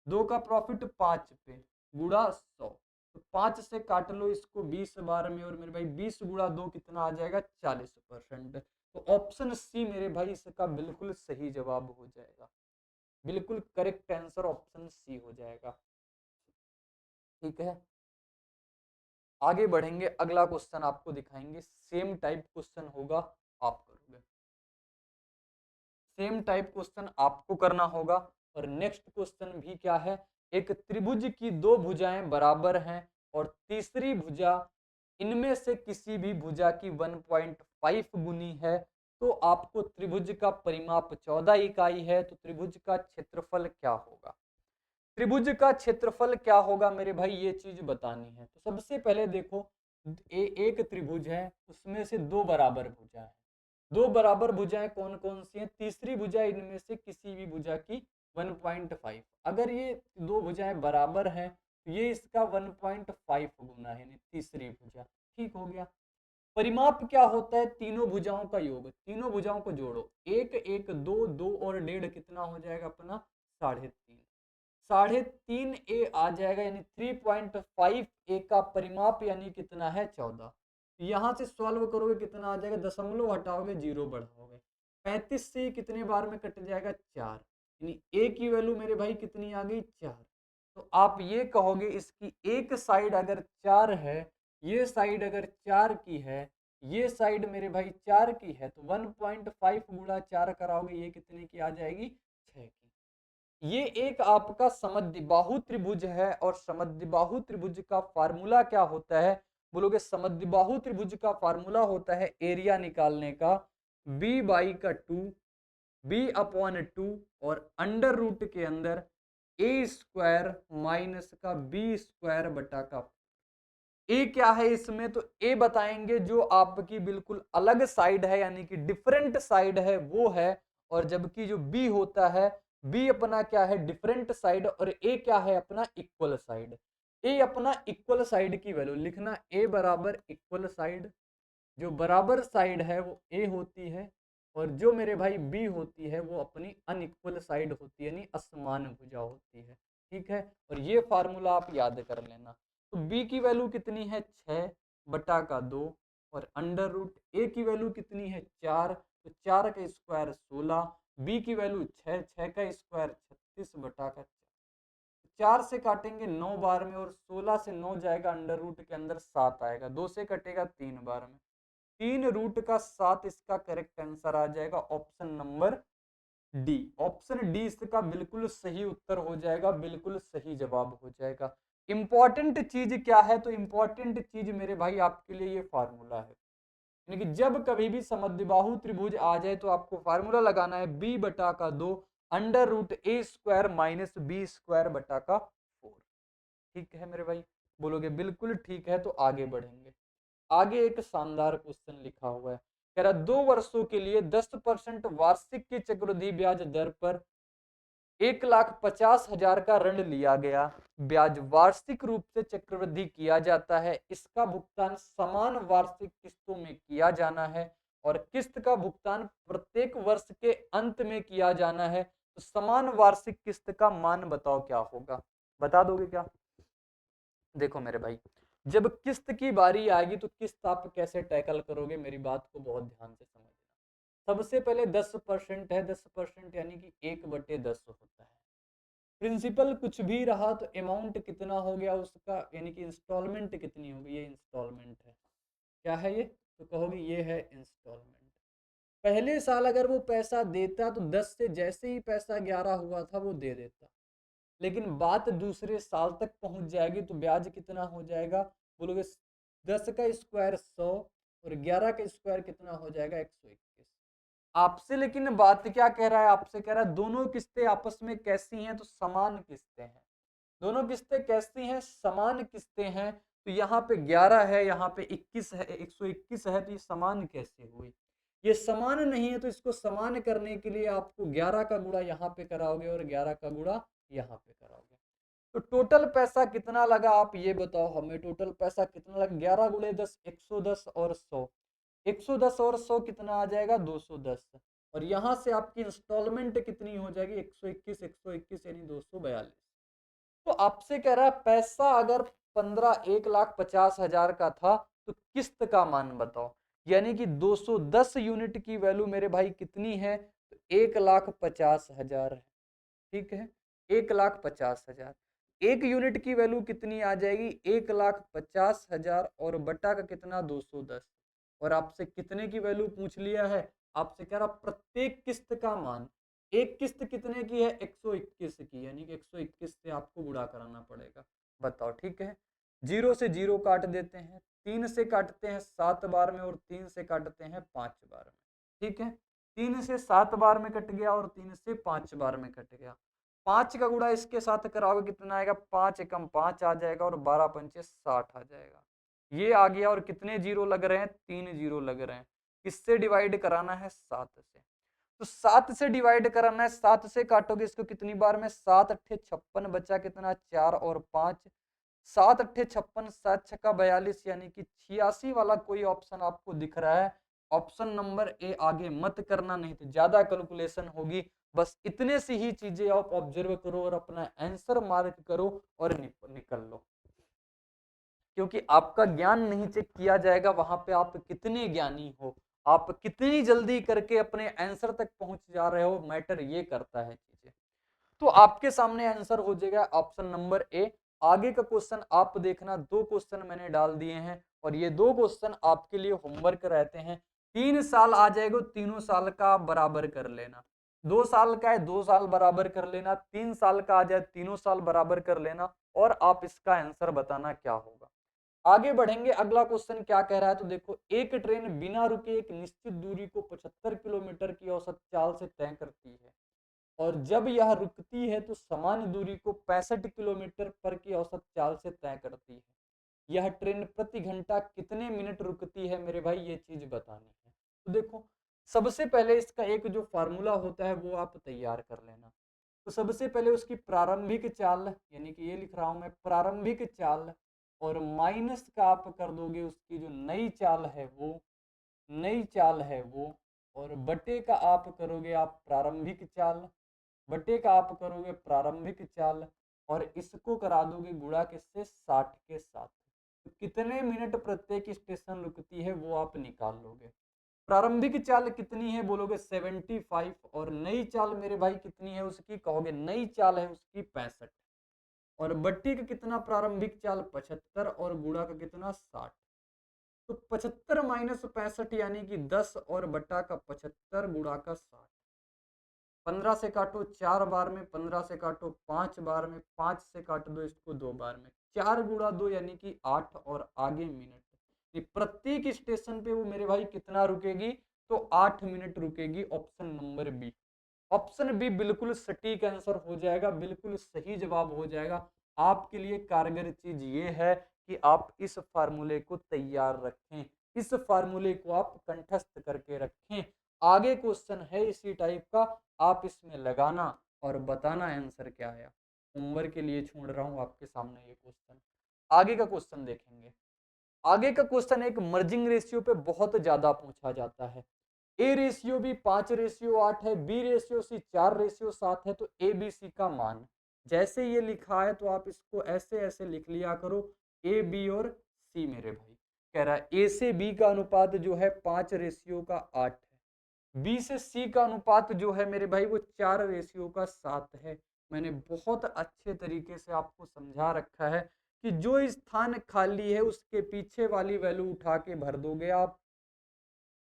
2 का प्रॉफिट 5 पे गुणा 100, तो 5 से काट लो इसको 20 बार में, और मेरे भाई 20 गुणा 2 कितना आ जाएगा? 40%। तो ऑप्शन सी मेरे भाई इसका बिल्कुल सही जवाब हो जाएगा। बिल्कुल करेक्ट आंसर ऑप्शन सी हो जाएगा। ठीक है, आगे बढ़ेंगे, अगला क्वेश्चन आपको दिखाएंगे, सेम टाइप क्वेश्चन होगा, आप करोगे। सेम टाइप क्वेश्चन आपको करना होगा। और नेक्स्ट क्वेश्चन भी क्या है, एक त्रिभुज की दो भुजाएं बराबर हैं और तीसरी भुजा इनमें से किसी भी भुजा की 1.5 गुनी है, तो आपको त्रिभुज का परिमाप 14 इकाई है, तो त्रिभुज का क्षेत्रफल क्या होगा। त्रिभुज का क्षेत्रफल क्या होगा मेरे भाई, ये चीज बतानी है। तो सबसे पहले देखो, एक त्रिभुज है, उसमें से दो बराबर भुजा है। दो बराबर भुजाएं कौन कौन सी हैं, तीसरी भुजा इनमें से किसी भी भुजा की 1.5। अगर ये दो भुजाएं बराबर हैं तो ये इसका 1.5 गुना है, तीसरी भुजा। ठीक हो गया। परिमाप क्या होता है, तीनों भुजाओं का योग। तीनों भुजाओं को जोड़ो, एक एक दो, दो और डेढ़ कितना हो जाएगा अपना 3.5। 3.5 ए आ जाएगा, यानी 3.5 ए का परिमाप यानी कितना है 14। यहां से सॉल्व करोगे कितना आ जाएगा, दशमलव हटाओगे, जीरो बढ़ाओगे, 35 से कितने बार में कट जाएगा 4, यानी ए की वैल्यू मेरे भाई कितनी आ गई 4। तो आप ये कहोगे इसकी एक साइड अगर 4 है, ये साइड अगर 4 की है, ये साइड मेरे भाई 4 की है, तो 1.5 गुणा 4 कराओगे, ये कितने की आ जाएगी 6 की। ये एक आपका समद्विबाहु त्रिभुज है, और समद्विबाहु त्रिभुज का फार्मूला क्या होता है, बोलोगे समद्विबाहु त्रिभुज का फार्मूला होता है एरिया निकालने का b बाई का 2, b/2 और अंडर रूट के अंदर ए स्क्वायर माइनस का बी स्क्वायर बटा का। ए क्या है इसमें, तो ए बताएंगे जो आपकी बिल्कुल अलग साइड है, यानी कि डिफरेंट साइड है वो है, और जबकि जो बी होता है, बी अपना क्या है डिफरेंट साइड, और ए क्या है अपना इक्वल साइड। ए अपना इक्वल साइड की वैल्यू लिखना, ए बराबर इक्वल साइड, जो बराबर साइड है वो ए होती है, और जो मेरे भाई बी होती है वो अपनी अनइक्वल साइड होती है, यानी असमान भुजा होती है। ठीक है, और ये फार्मूला आप याद कर लेना। तो बी की वैल्यू कितनी है 6 बटा का 2, और अंडर रूट ए की वैल्यू कितनी है 4, तो 4 का स्क्वायर 16, बी की वैल्यू 6, 6 का स्क्वायर 36 बटा का 4 से काटेंगे 9 बार में, और 16 से 9 जाएगा अंडर रूट के अंदर 7 आएगा, 2 से कटेगा 3 बार में, 3 रूट का 7 इसका करेक्ट आंसर आ जाएगा option number D. Option D इसका बिल्कुल सही उत्तर हो जाएगा, बिल्कुल सही जवाब हो जाएगा। इंपॉर्टेंट चीज क्या है, तो इंपॉर्टेंट चीज मेरे भाई आपके लिए ये फार्मूला है, यानी कि जब कभी भी समद्विबाहु त्रिभुज आ जाए तो आपको फार्मूला लगाना है b बटा का 2 अंडर रूट ए स्क्वायर माइनस बी स्क्वायर बटा का 4। ठीक है मेरे भाई, बोलोगे बिल्कुल ठीक है, तो आगे बढ़ेंगे। आगे एक शानदार क्वेश्चन लिखा हुआ है, कह रहा 2 वर्षों के लिए 10% वार्षिक की चक्रवृद्धि ब्याज दर पर 1,50,000 का ऋण लिया गया, ब्याज वार्षिक रूप से चक्रवृद्धि किया जाता है, इसका भुगतान समान वार्षिक किस्तों में किया जाना है, और किस्त का भुगतान प्रत्येक वर्ष के अंत में किया जाना है, तो समान वार्षिक किस्त का मान बताओ क्या होगा, बता दोगे क्या। देखो मेरे भाई, जब किस्त की बारी आएगी तो किस्त आप कैसे टैकल करोगे, मेरी बात को बहुत ध्यान से समझना। सबसे पहले 10% है, 10% यानी कि 1/10 होता है। प्रिंसिपल कुछ भी रहा तो अमाउंट कितना हो गया उसका, यानी कि इंस्टॉलमेंट कितनी होगी, ये इंस्टॉलमेंट है। क्या है ये, तो कहोगे ये है इंस्टॉलमेंट। पहले साल अगर वो पैसा देता तो 10 से जैसे ही पैसा 11 हुआ था वो दे देता, लेकिन बात दूसरे साल तक पहुंच जाएगी तो ब्याज कितना हो जाएगा, बोलोगे 10 का स्क्वायर 100, और 11 का स्क्वायर कितना हो जाएगा 121। आपसे लेकिन बात क्या कह रहा है, आपसे कह रहा है दोनों किस्तें आपस में कैसी हैं, तो समान किस्तें हैं। दोनों किस्तें कैसी हैं, समान किस्तें हैं। तो यहाँ पे 11 है, यहाँ पे 21 है, 121 है, तो ये समान कैसे हुई, ये समान नहीं है, तो इसको समान करने के लिए आपको 11 का गुणा यहाँ पे कराओगे और 11 का गुणा यहाँ पे कराओगे। तो टोटल पैसा कितना लगा आप ये बताओ हमें, टोटल पैसा कितना लगा, 11 गुणे 10 110 और 100, 110 और 100 कितना आ जाएगा 210, और यहां से आपकी इंस्टॉलमेंट कितनी हो जाएगी 121, 121 यानी 242। तो आपसे कह रहा है पैसा अगर 1,50,000 का था तो किस्त का मान बताओ। यानी कि 210 यूनिट की वैल्यू मेरे भाई कितनी है, तो 1,50,000 है। ठीक है, 1,50,000। एक यूनिट की वैल्यू कितनी आ जाएगी, 1,50,000 और बटा का कितना 210। और आपसे कितने की वैल्यू पूछ लिया है, आपसे कह रहा प्रत्येक किस्त का मान। एक किस्त कितने की है, 121 की, यानी कि 121 से आपको गुणा कराना पड़ेगा। बताओ, ठीक है। 0 से 0 काट देते हैं, 3 से काटते हैं 7 बार में और 3 से काटते हैं 5 बार में। ठीक है, 3 से 7 बार में कट गया और 3 से 5 बार में कट गया। 5 का गुणा इसके साथ कराओगे कितना आएगा, 5 एकम 5 आ जाएगा और 12 पंचे 60 आ जाएगा। ये आ गया और कितने जीरो लग रहे हैं, 3 जीरो लग रहे हैं। किससे डिवाइड कराना है, 7 से। तो 7 से डिवाइड कराना है, 7 से काटोगे इसको कितनी बार में, 7 अट्ठे 56, बचा कितना 4 और 5, 7 अट्ठे 56, 7 छक्का 42, यानी कि 86 वाला कोई ऑप्शन आपको दिख रहा है, ऑप्शन नंबर ए आगे मत करना, नहीं तो ज्यादा कैलकुलेशन होगी। बस इतने सी ही चीजें आप ऑब्जर्व करो और अपना आंसर मार्क करो और निकल लो, क्योंकि आपका ज्ञान नहीं चेक किया जाएगा वहां पे आप कितने ज्ञानी हो, आप कितनी जल्दी करके अपने आंसर तक पहुंच जा रहे हो, मैटर ये करता है चीजें। तो आपके सामने आंसर हो जाएगा ऑप्शन नंबर ए। आगे का क्वेश्चन आप देखना, 2 क्वेश्चन मैंने डाल दिए हैं और ये 2 क्वेश्चन आपके लिए होमवर्क रहते हैं। 3 साल आ जाएगा, तीनों साल का आप बराबर कर लेना। 2 साल का है, 2 साल बराबर कर लेना। 3 साल का आ जाए, तीनों साल बराबर कर लेना और आप इसका आंसर बताना क्या होगा। आगे बढ़ेंगे, अगला क्वेश्चन क्या कह रहा है, तो देखो, एक ट्रेन बिना रुके एक निश्चित दूरी को 75 किलोमीटर की औसत चाल से तय करती है और जब यह रुकती है तो समान दूरी को 65 किलोमीटर पर की औसत चाल से तय करती है। यह ट्रेन प्रति घंटा कितने मिनट रुकती है, मेरे भाई ये चीज बतानी है। तो देखो, सबसे पहले इसका एक जो फार्मूला होता है वो आप तैयार कर लेना। तो सबसे पहले उसकी प्रारंभिक चाल, यानी कि ये लिख रहा हूं मैं, प्रारंभिक चाल, और माइनस का आप कर दोगे उसकी जो नई चाल है वो, नई चाल है वो, और बटे का आप करोगे आप प्रारंभिक चाल, बटे का आप करोगे प्रारंभिक चाल, और इसको करा दोगे गुणा किससे, 60 के साथ। तो कितने मिनट प्रत्येक स्टेशन रुकती है वो आप निकाल लोगे। प्रारंभिक चाल कितनी है बोलोगे, 75, और नई चाल मेरे भाई कितनी है उसकी, कहोगे नई चाल है उसकी 65, और बट्टी का कितना प्रारंभिक चाल 75 और गुणा का कितना 60। तो 75 माइनस 65 यानी कि 10 और बटा का 75 गुणा का 60। 15 से काटो 4 बार में, 15 से काटो 5 बार में, 5 से काट दो इसको 2 बार में, 4 गुणा 2 यानी कि 8 और आगे मिनट। प्रत्येक स्टेशन पे वो मेरे भाई कितना रुकेगी, तो 8 मिनट रुकेगी। Option number B, option B बिल्कुल सटीक आंसर हो जाएगा, बिल्कुल सही जवाब हो जाएगा। आपके लिए कारगर चीज ये है कि आप इस फार्मूले को तैयार रखें, इस फार्मूले को आप कंठस्थ करके रखें। आगे क्वेश्चन है इसी टाइप का, आप इसमें लगाना और बताना आंसर क्या आया। होमवर्क के लिए छोड़ रहा हूं आपके सामने ये क्वेश्चन। आगे का क्वेश्चन देखेंगे। आगे का क्वेश्चन एक मर्जिंग रेशियो पे बहुत ज्यादा पूछा जाता है। ए रेशियो भी 5:8 है, बी रेशियो सी 4:7 है, तो ए बी सी का मान जैसे ये लिखा है तो आप इसको ऐसे ऐसे लिख लिया करो, ए बी और सी। मेरे भाई कह रहा है ए से बी का अनुपात जो है 5:8 है, बी से सी का अनुपात जो है मेरे भाई वो 4:7 है। मैंने बहुत अच्छे तरीके से आपको समझा रखा है कि जो स्थान खाली है उसके पीछे वाली वैल्यू उठा के भर दोगे आप।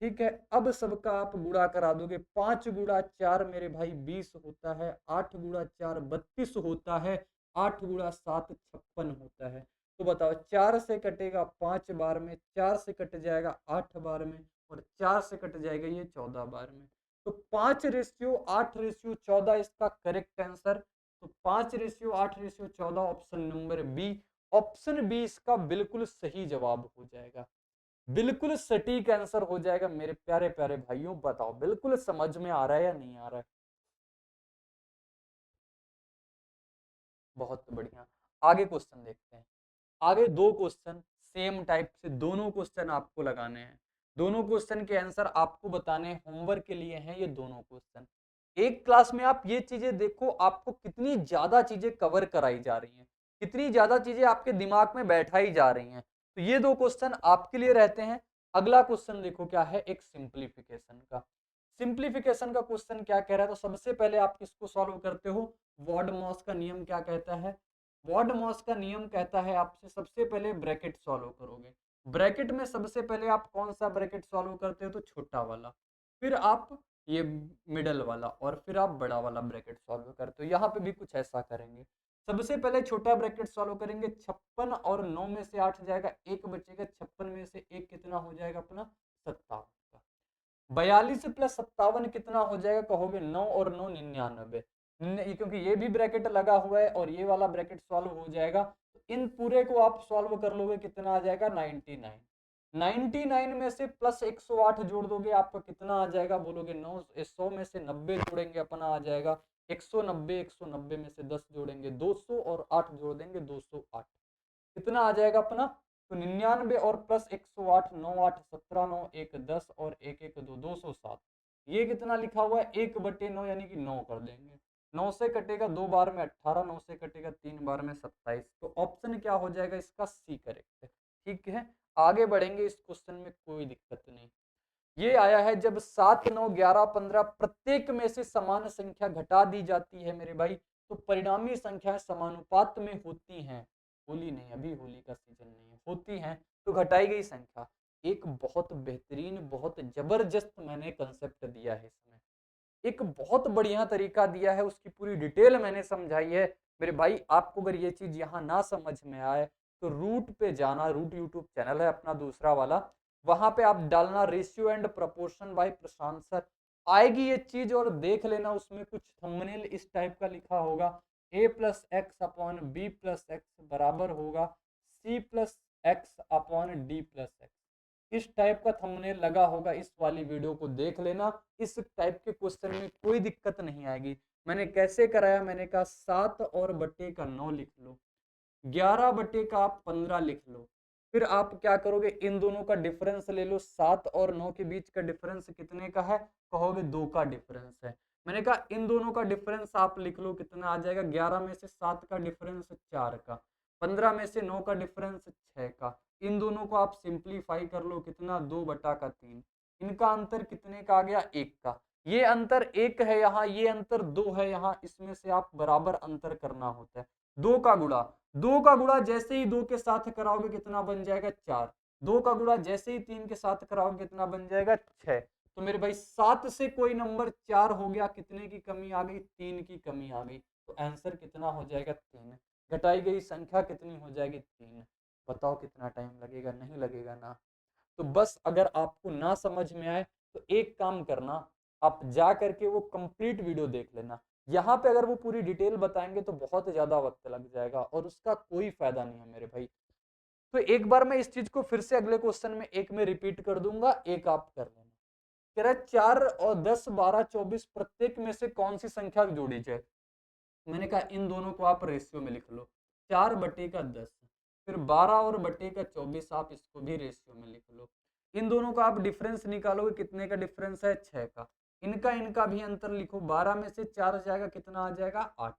ठीक है, अब सबका आप गुणा करा दोगे। 5 गुणा 4 मेरे भाई 20 होता है, 8 गुणा 4 32 होता है, 8 गुणा 7 56 होता है। तो बताओ, 4 से कटेगा 5 बार में, 4 से कट जाएगा 8 बार में, और 4 से कट जाएगा ये 14 बार में। तो 5:8:14 इसका करेक्ट आंसर। तो 5:8:14 option number B, option B इसका बिल्कुल सही जवाब हो जाएगा, बिल्कुल सटीक आंसर हो जाएगा। मेरे प्यारे प्यारे भाइयों, बताओ बिल्कुल समझ में आ रहा है या नहीं आ रहा है। बहुत बढ़िया, आगे क्वेश्चन देखते हैं। आगे 2 क्वेश्चन सेम टाइप से, दोनों क्वेश्चन आपको लगाने हैं, दोनों क्वेश्चन के आंसर आपको बताने हैं, होमवर्क के लिए हैं ये दोनों क्वेश्चन। एक क्लास में आप ये चीजें देखो, आपको कितनी ज्यादा चीजें कवर कराई जा रही हैं, कितनी ज्यादा चीजें आपके दिमाग में बैठाई जा रही हैं। तो ये 2 क्वेश्चन आपके लिए रहते हैं। अगला क्वेश्चन देखो क्या है, एक सिंप्लीफिकेशन का। सिंप्लीफिकेशन का क्वेश्चन क्या कह रहा है, तो सबसे पहले आप किसको सॉल्व करते हो, वॉर्ड मॉस का नियम क्या कहता है, वॉर्ड मॉस का नियम कहता है आपसे सबसे पहले ब्रैकेट सॉल्व करोगे। ब्रैकेट में सबसे पहले आप कौन सा ब्रैकेट सॉल्व करते हो, तो छोटा वाला, फिर आप ये मिडल वाला, और फिर आप बड़ा वाला ब्रैकेट सॉल्व करते हो। यहाँ पे भी कुछ ऐसा करेंगे। सबसे पहले छोटा ब्रैकेट सॉल्व करेंगे, 56 और 9 में से 8 जाएगा, एक बचेगा, 56 में से एक कितना हो जाएगा अपना 57 का। 42 प्लस 57 कितना हो जाएगा, कहोगे 9 और 9 99, क्योंकि ये भी ब्रैकेट लगा हुआ है और ये वाला ब्रैकेट सॉल्व हो जाएगा, तो इन पूरे को आप सॉल्व कर लोगे, कितना आ जाएगा 99। 99 में से प्लस 108 जोड़ दोगे, आपका कितना आ जाएगा, बोलोगे 9, 100 में से 90 जोड़ेंगे अपना आ जाएगा 190, 190 में से 10 जोड़ेंगे 200 और 8 जोड़ देंगे 208, कितना आ जाएगा अपना, तो 99 और प्लस 108, 9 8 17, 9 1 10 और 1 1 2 207, ये कितना लिखा हुआ है 1/9 यानी कि 9 कर देंगे। 9 से कटेगा 2 बार में 18, 9 से कटेगा 3 बार में 27, तो ऑप्शन क्या हो जाएगा इसका, सी करेक्ट है। ठीक है, आगे बढ़ेंगे, इस क्वेश्चन में कोई दिक्कत नहीं। ये आया है, जब 7 9 11 15 प्रत्येक में से समान संख्या घटा दी जाती है मेरे भाई, तो परिणामी संख्याएं समानुपात में होती हैं। होली नहीं, अभी होली का सीजन नहीं है, होती हैं तो घटाई गई संख्या। एक बहुत बेहतरीन, बहुत जबरदस्त मैंने कंसेप्ट दिया है इसमें, एक बहुत बढ़िया तरीका दिया है, उसकी पूरी डिटेल मैंने समझाई है मेरे भाई। आपको अगर ये चीज यहाँ ना समझ में आए तो रूट पे जाना, रूट यूट्यूब चैनल है अपना दूसरा वाला, वहां पे आप डालना ratio and proportion bye Prashant sir, आएगी ये चीज, और देख लेना उसमें कुछ थंबनेल इस टाइप का लिखा होगा, a plus X upon B plus X बराबर होगा c plus X upon D plus X, इस टाइप का थंबनेल लगा होगा, इस वाली वीडियो को देख लेना। इस टाइप के क्वेश्चन में कोई दिक्कत नहीं आएगी। मैंने कैसे कराया, मैंने कहा 7 और बटे का 9 लिख लो, 11 बटे का आप 15 लिख लो, फिर आप क्या करोगे, इन दोनों का डिफरेंस ले लो, 7 और 9 के बीच का डिफरेंस कितने का है, कहोगे 2 का डिफरेंस है। मैंने कहा इन दोनों का डिफरेंस आप लिख लो, कितना आ जाएगा, 11 में से 7 का डिफरेंस 4 का, 15 में से 9 का डिफरेंस 6 का, इन दोनों को आप सिंप्लीफाई कर लो, कितना 2 बटा का 3, इनका अंतर कितने का आ गया, 1 का। ये अंतर 1 है यहाँ, ये अंतर 2 है यहाँ, इसमें से आप बराबर अंतर करना होता है। 2 का गुणा, 2 का गुणा जैसे ही 2 के साथ कराओगे कितना बन जाएगा 4, 2 का गुणा जैसे ही 3 के साथ कराओगे कितना बन जाएगा 6। तो मेरे भाई 7 से कोई नंबर 4 हो गया, कितने की कमी आ गई, 3 की कमी आ गई, तो आंसर कितना हो जाएगा 3, घटाई गई संख्या कितनी हो जाएगी 3। बताओ कितना टाइम लगेगा, नहीं लगेगा ना। तो बस अगर आपको ना समझ में आए तो एक काम करना, आप जा करके वो कंप्लीट वीडियो देख लेना। यहाँ पे अगर वो पूरी डिटेल बताएंगे तो बहुत ज्यादा वक्त लग जाएगा और उसका कोई फायदा नहीं है मेरे भाई। तो एक बार मैं इस चीज को फिर से अगले क्वेश्चन में एक में रिपीट कर दूंगा, एक आप कर लेना। कह रहा है 4 और 10 12 24 प्रत्येक में से कौन सी संख्या जोड़ी जाए। मैंने कहा इन दोनों को आप रेशियो में लिख लो, 4 बटे का 10, फिर 12 और बटे का 24, आप इसको भी रेशियो में लिख लो। इन दोनों का आप डिफरेंस निकालोगे, कितने का डिफरेंस है 6 का, इनका इनका भी अंतर लिखो, 12 में से 4 जाएगा कितना आ जाएगा 8,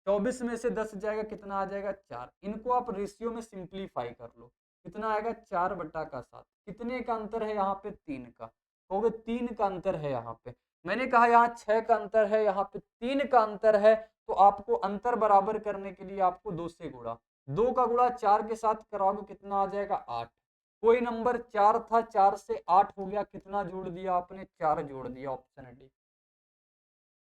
24 में से 10 जाएगा कितना आ जाएगा 4, इनको आप रेशियो में सिंप्लीफाई कर लो, कितना आएगा 4 बटा का 7, कितने का अंतर है यहाँ पे 3 का, कहोगे 3 का अंतर है यहाँ पे। मैंने कहा यहाँ 6 का अंतर है, यहाँ पे 3 का अंतर है, तो आपको अंतर बराबर करने के लिए आपको 2 से गुणा, 2 का गुणा 4 के साथ कराओगे कितना आ जाएगा 8, कोई नंबर 4 था, 4 से 8 हो गया, कितना जोड़ दिया आपने 4 जोड़ दिया, ऑप्शन डी।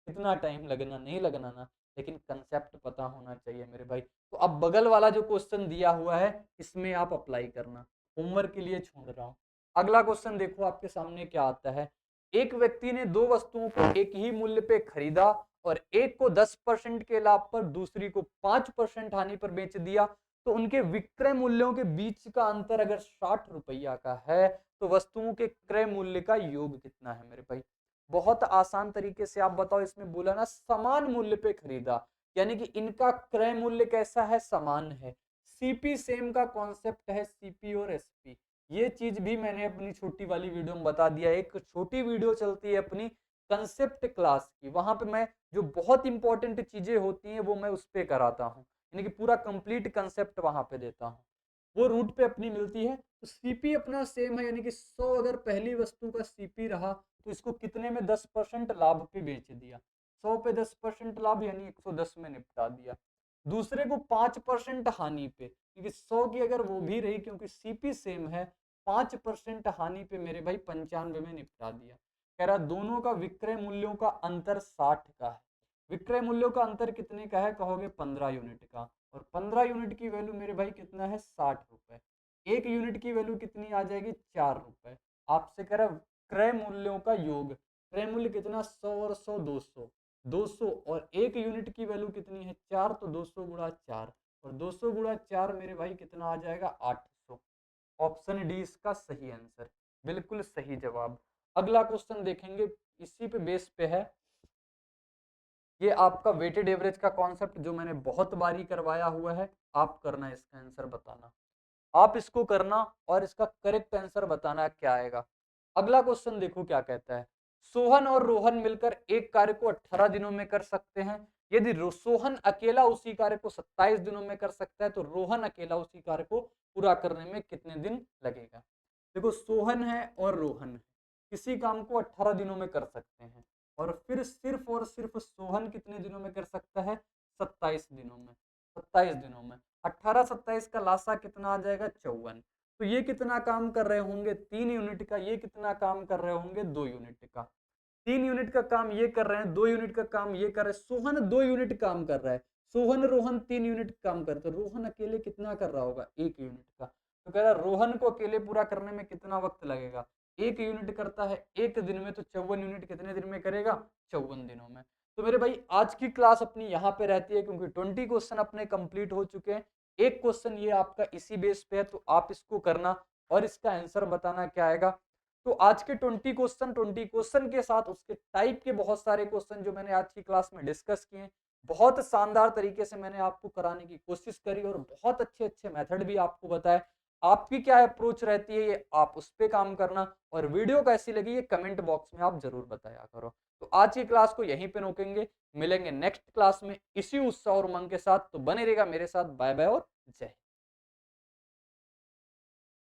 कितना टाइम लगना, नहीं लगना ना, लेकिन कंसेप्ट पता होना चाहिए मेरे भाई। तो अब बगल वाला जो क्वेश्चन दिया हुआ है इसमें आप अप्लाई करना, होमवर्क के लिए छोड़ रहा हूं। अगला क्वेश्चन देखो आपके सामने क्या आता है। एक व्यक्ति ने दो वस्तुओं को एक ही मूल्य पे खरीदा और एक को 10% के लाभ पर दूसरी को 5% हानि पर बेच दिया, तो उनके विक्रय मूल्यों के बीच का अंतर अगर 60 रुपया का है तो वस्तुओं के क्रय मूल्य का योग कितना है मेरे भाई। बहुत आसान तरीके से आप बताओ, इसमें बोला ना समान मूल्य पे खरीदा, यानी कि इनका क्रय मूल्य कैसा है, समान है। सीपी सेम का कॉन्सेप्ट है, सीपी और एसपी, ये चीज भी मैंने अपनी छोटी वाली वीडियो में बता दिया। एक छोटी वीडियो चलती है अपनी कंसेप्ट क्लास की, वहां पे मैं जो बहुत इंपॉर्टेंट चीजें होती हैं वो मैं उस पे कराता हूँ, यानी कि पूरा कंप्लीट कंसेप्ट वहां पे देता हूँ। वो रूट पे अपनी मिलती है। तो सीपी अपना सेम है, यानी कि 100 अगर पहली वस्तु का सीपी रहा तो इसको कितने में 10% लाभ पे बेच दिया, 100 पे 10% लाभ यानी 110 में निपटा दिया। दूसरे को 5% हानि पे, क्योंकि 100 की अगर वो भी रही क्योंकि सीपी सेम है, 5% हानि पे मेरे भाई 95 में निपटा दिया। कह रहा दोनों का विक्रय मूल्यों का अंतर 60 का है। विक्रय मूल्यों का अंतर कितने का है कहोगे, 15 यूनिट का, और 15 यूनिट की वैल्यू मेरे भाई कितना है, 60 रुपए। एक यूनिट की वैल्यू कितनी आ जाएगी, 4 रुपए। आपसे कह रहा क्रय मूल्यों का योग, क्रय मूल्य कितना, 100 और 100 200, 200 और एक यूनिट की वैल्यू कितनी है, 4, तो 200 गुणा 4, और 200 गुणा 4 मेरे भाई कितना आ जाएगा, 800। ऑप्शन डी इसका सही आंसर, बिल्कुल सही जवाब। अगला क्वेश्चन देखेंगे, इसी पे बेस पे है, ये आपका वेटेड एवरेज का कॉन्सेप्ट जो मैंने बहुत बारी करवाया हुआ है। आप करना, इसका आंसर बताना, आप इसको करना और इसका करेक्ट आंसर बताना क्या आएगा। अगला क्वेश्चन देखो क्या कहता है, सोहन और रोहन मिलकर एक कार्य को 18 दिनों में कर सकते हैं। यदि सोहन अकेला उसी कार्य को 27 दिनों में कर सकता है तो रोहन अकेला उसी कार्य को पूरा करने में कितने दिन लगेगा। देखो सोहन है और रोहन है, किसी काम को 18 दिनों में कर सकते हैं, और फिर सिर्फ और सिर्फ सोहन कितने दिनों में कर सकता है, 27 दिनों में। 27 दिनों में 18 27 का लासा कितना आ जाएगा, 54। तो ये कितना काम कर रहे होंगे, 3 यूनिट का, ये कितना काम कर रहे होंगे, 2 यूनिट का। 3 यूनिट का काम ये कर रहे हैं, 2 यूनिट का काम ये कर रहे हैं। सोहन 2 यूनिट काम कर रहा है, सोहन रोहन 3 यूनिट काम करते, तो रोहन अकेले कितना कर रहा होगा, 1 यूनिट का। तो कह रहा है रोहन को अकेले पूरा करने में कितना वक्त लगेगा, 1 यूनिट करता है 1 दिन में, तो 54 यूनिट कितने दिन में करेगा, 54 दिनों में। तो मेरे भाई आज की क्लास अपनी यहाँ पे रहती है, क्योंकि 20 क्वेश्चन अपने कंप्लीट हो चुके हैं। एक क्वेश्चन ये आपका इसी बेस पे है, तो आप इसको करना और इसका आंसर बताना क्या आएगा। तो आज के 20 क्वेश्चन के साथ उसके टाइप के बहुत सारे क्वेश्चन जो मैंने आज की क्लास में डिस्कस किए, बहुत शानदार तरीके से मैंने आपको कराने की कोशिश करी और बहुत अच्छे अच्छे मेथड भी आपको बताए। आपकी क्या अप्रोच रहती है ये आप उस पर काम करना, और वीडियो कैसी लगी ये कमेंट बॉक्स में आप जरूर बताया करो। तो आज की क्लास को यहीं पे रोकेंगे, मिलेंगे नेक्स्ट क्लास में इसी उत्साह और उमंग के साथ। तो बने रहेगा मेरे साथ, बाय बाय और जय हिंद।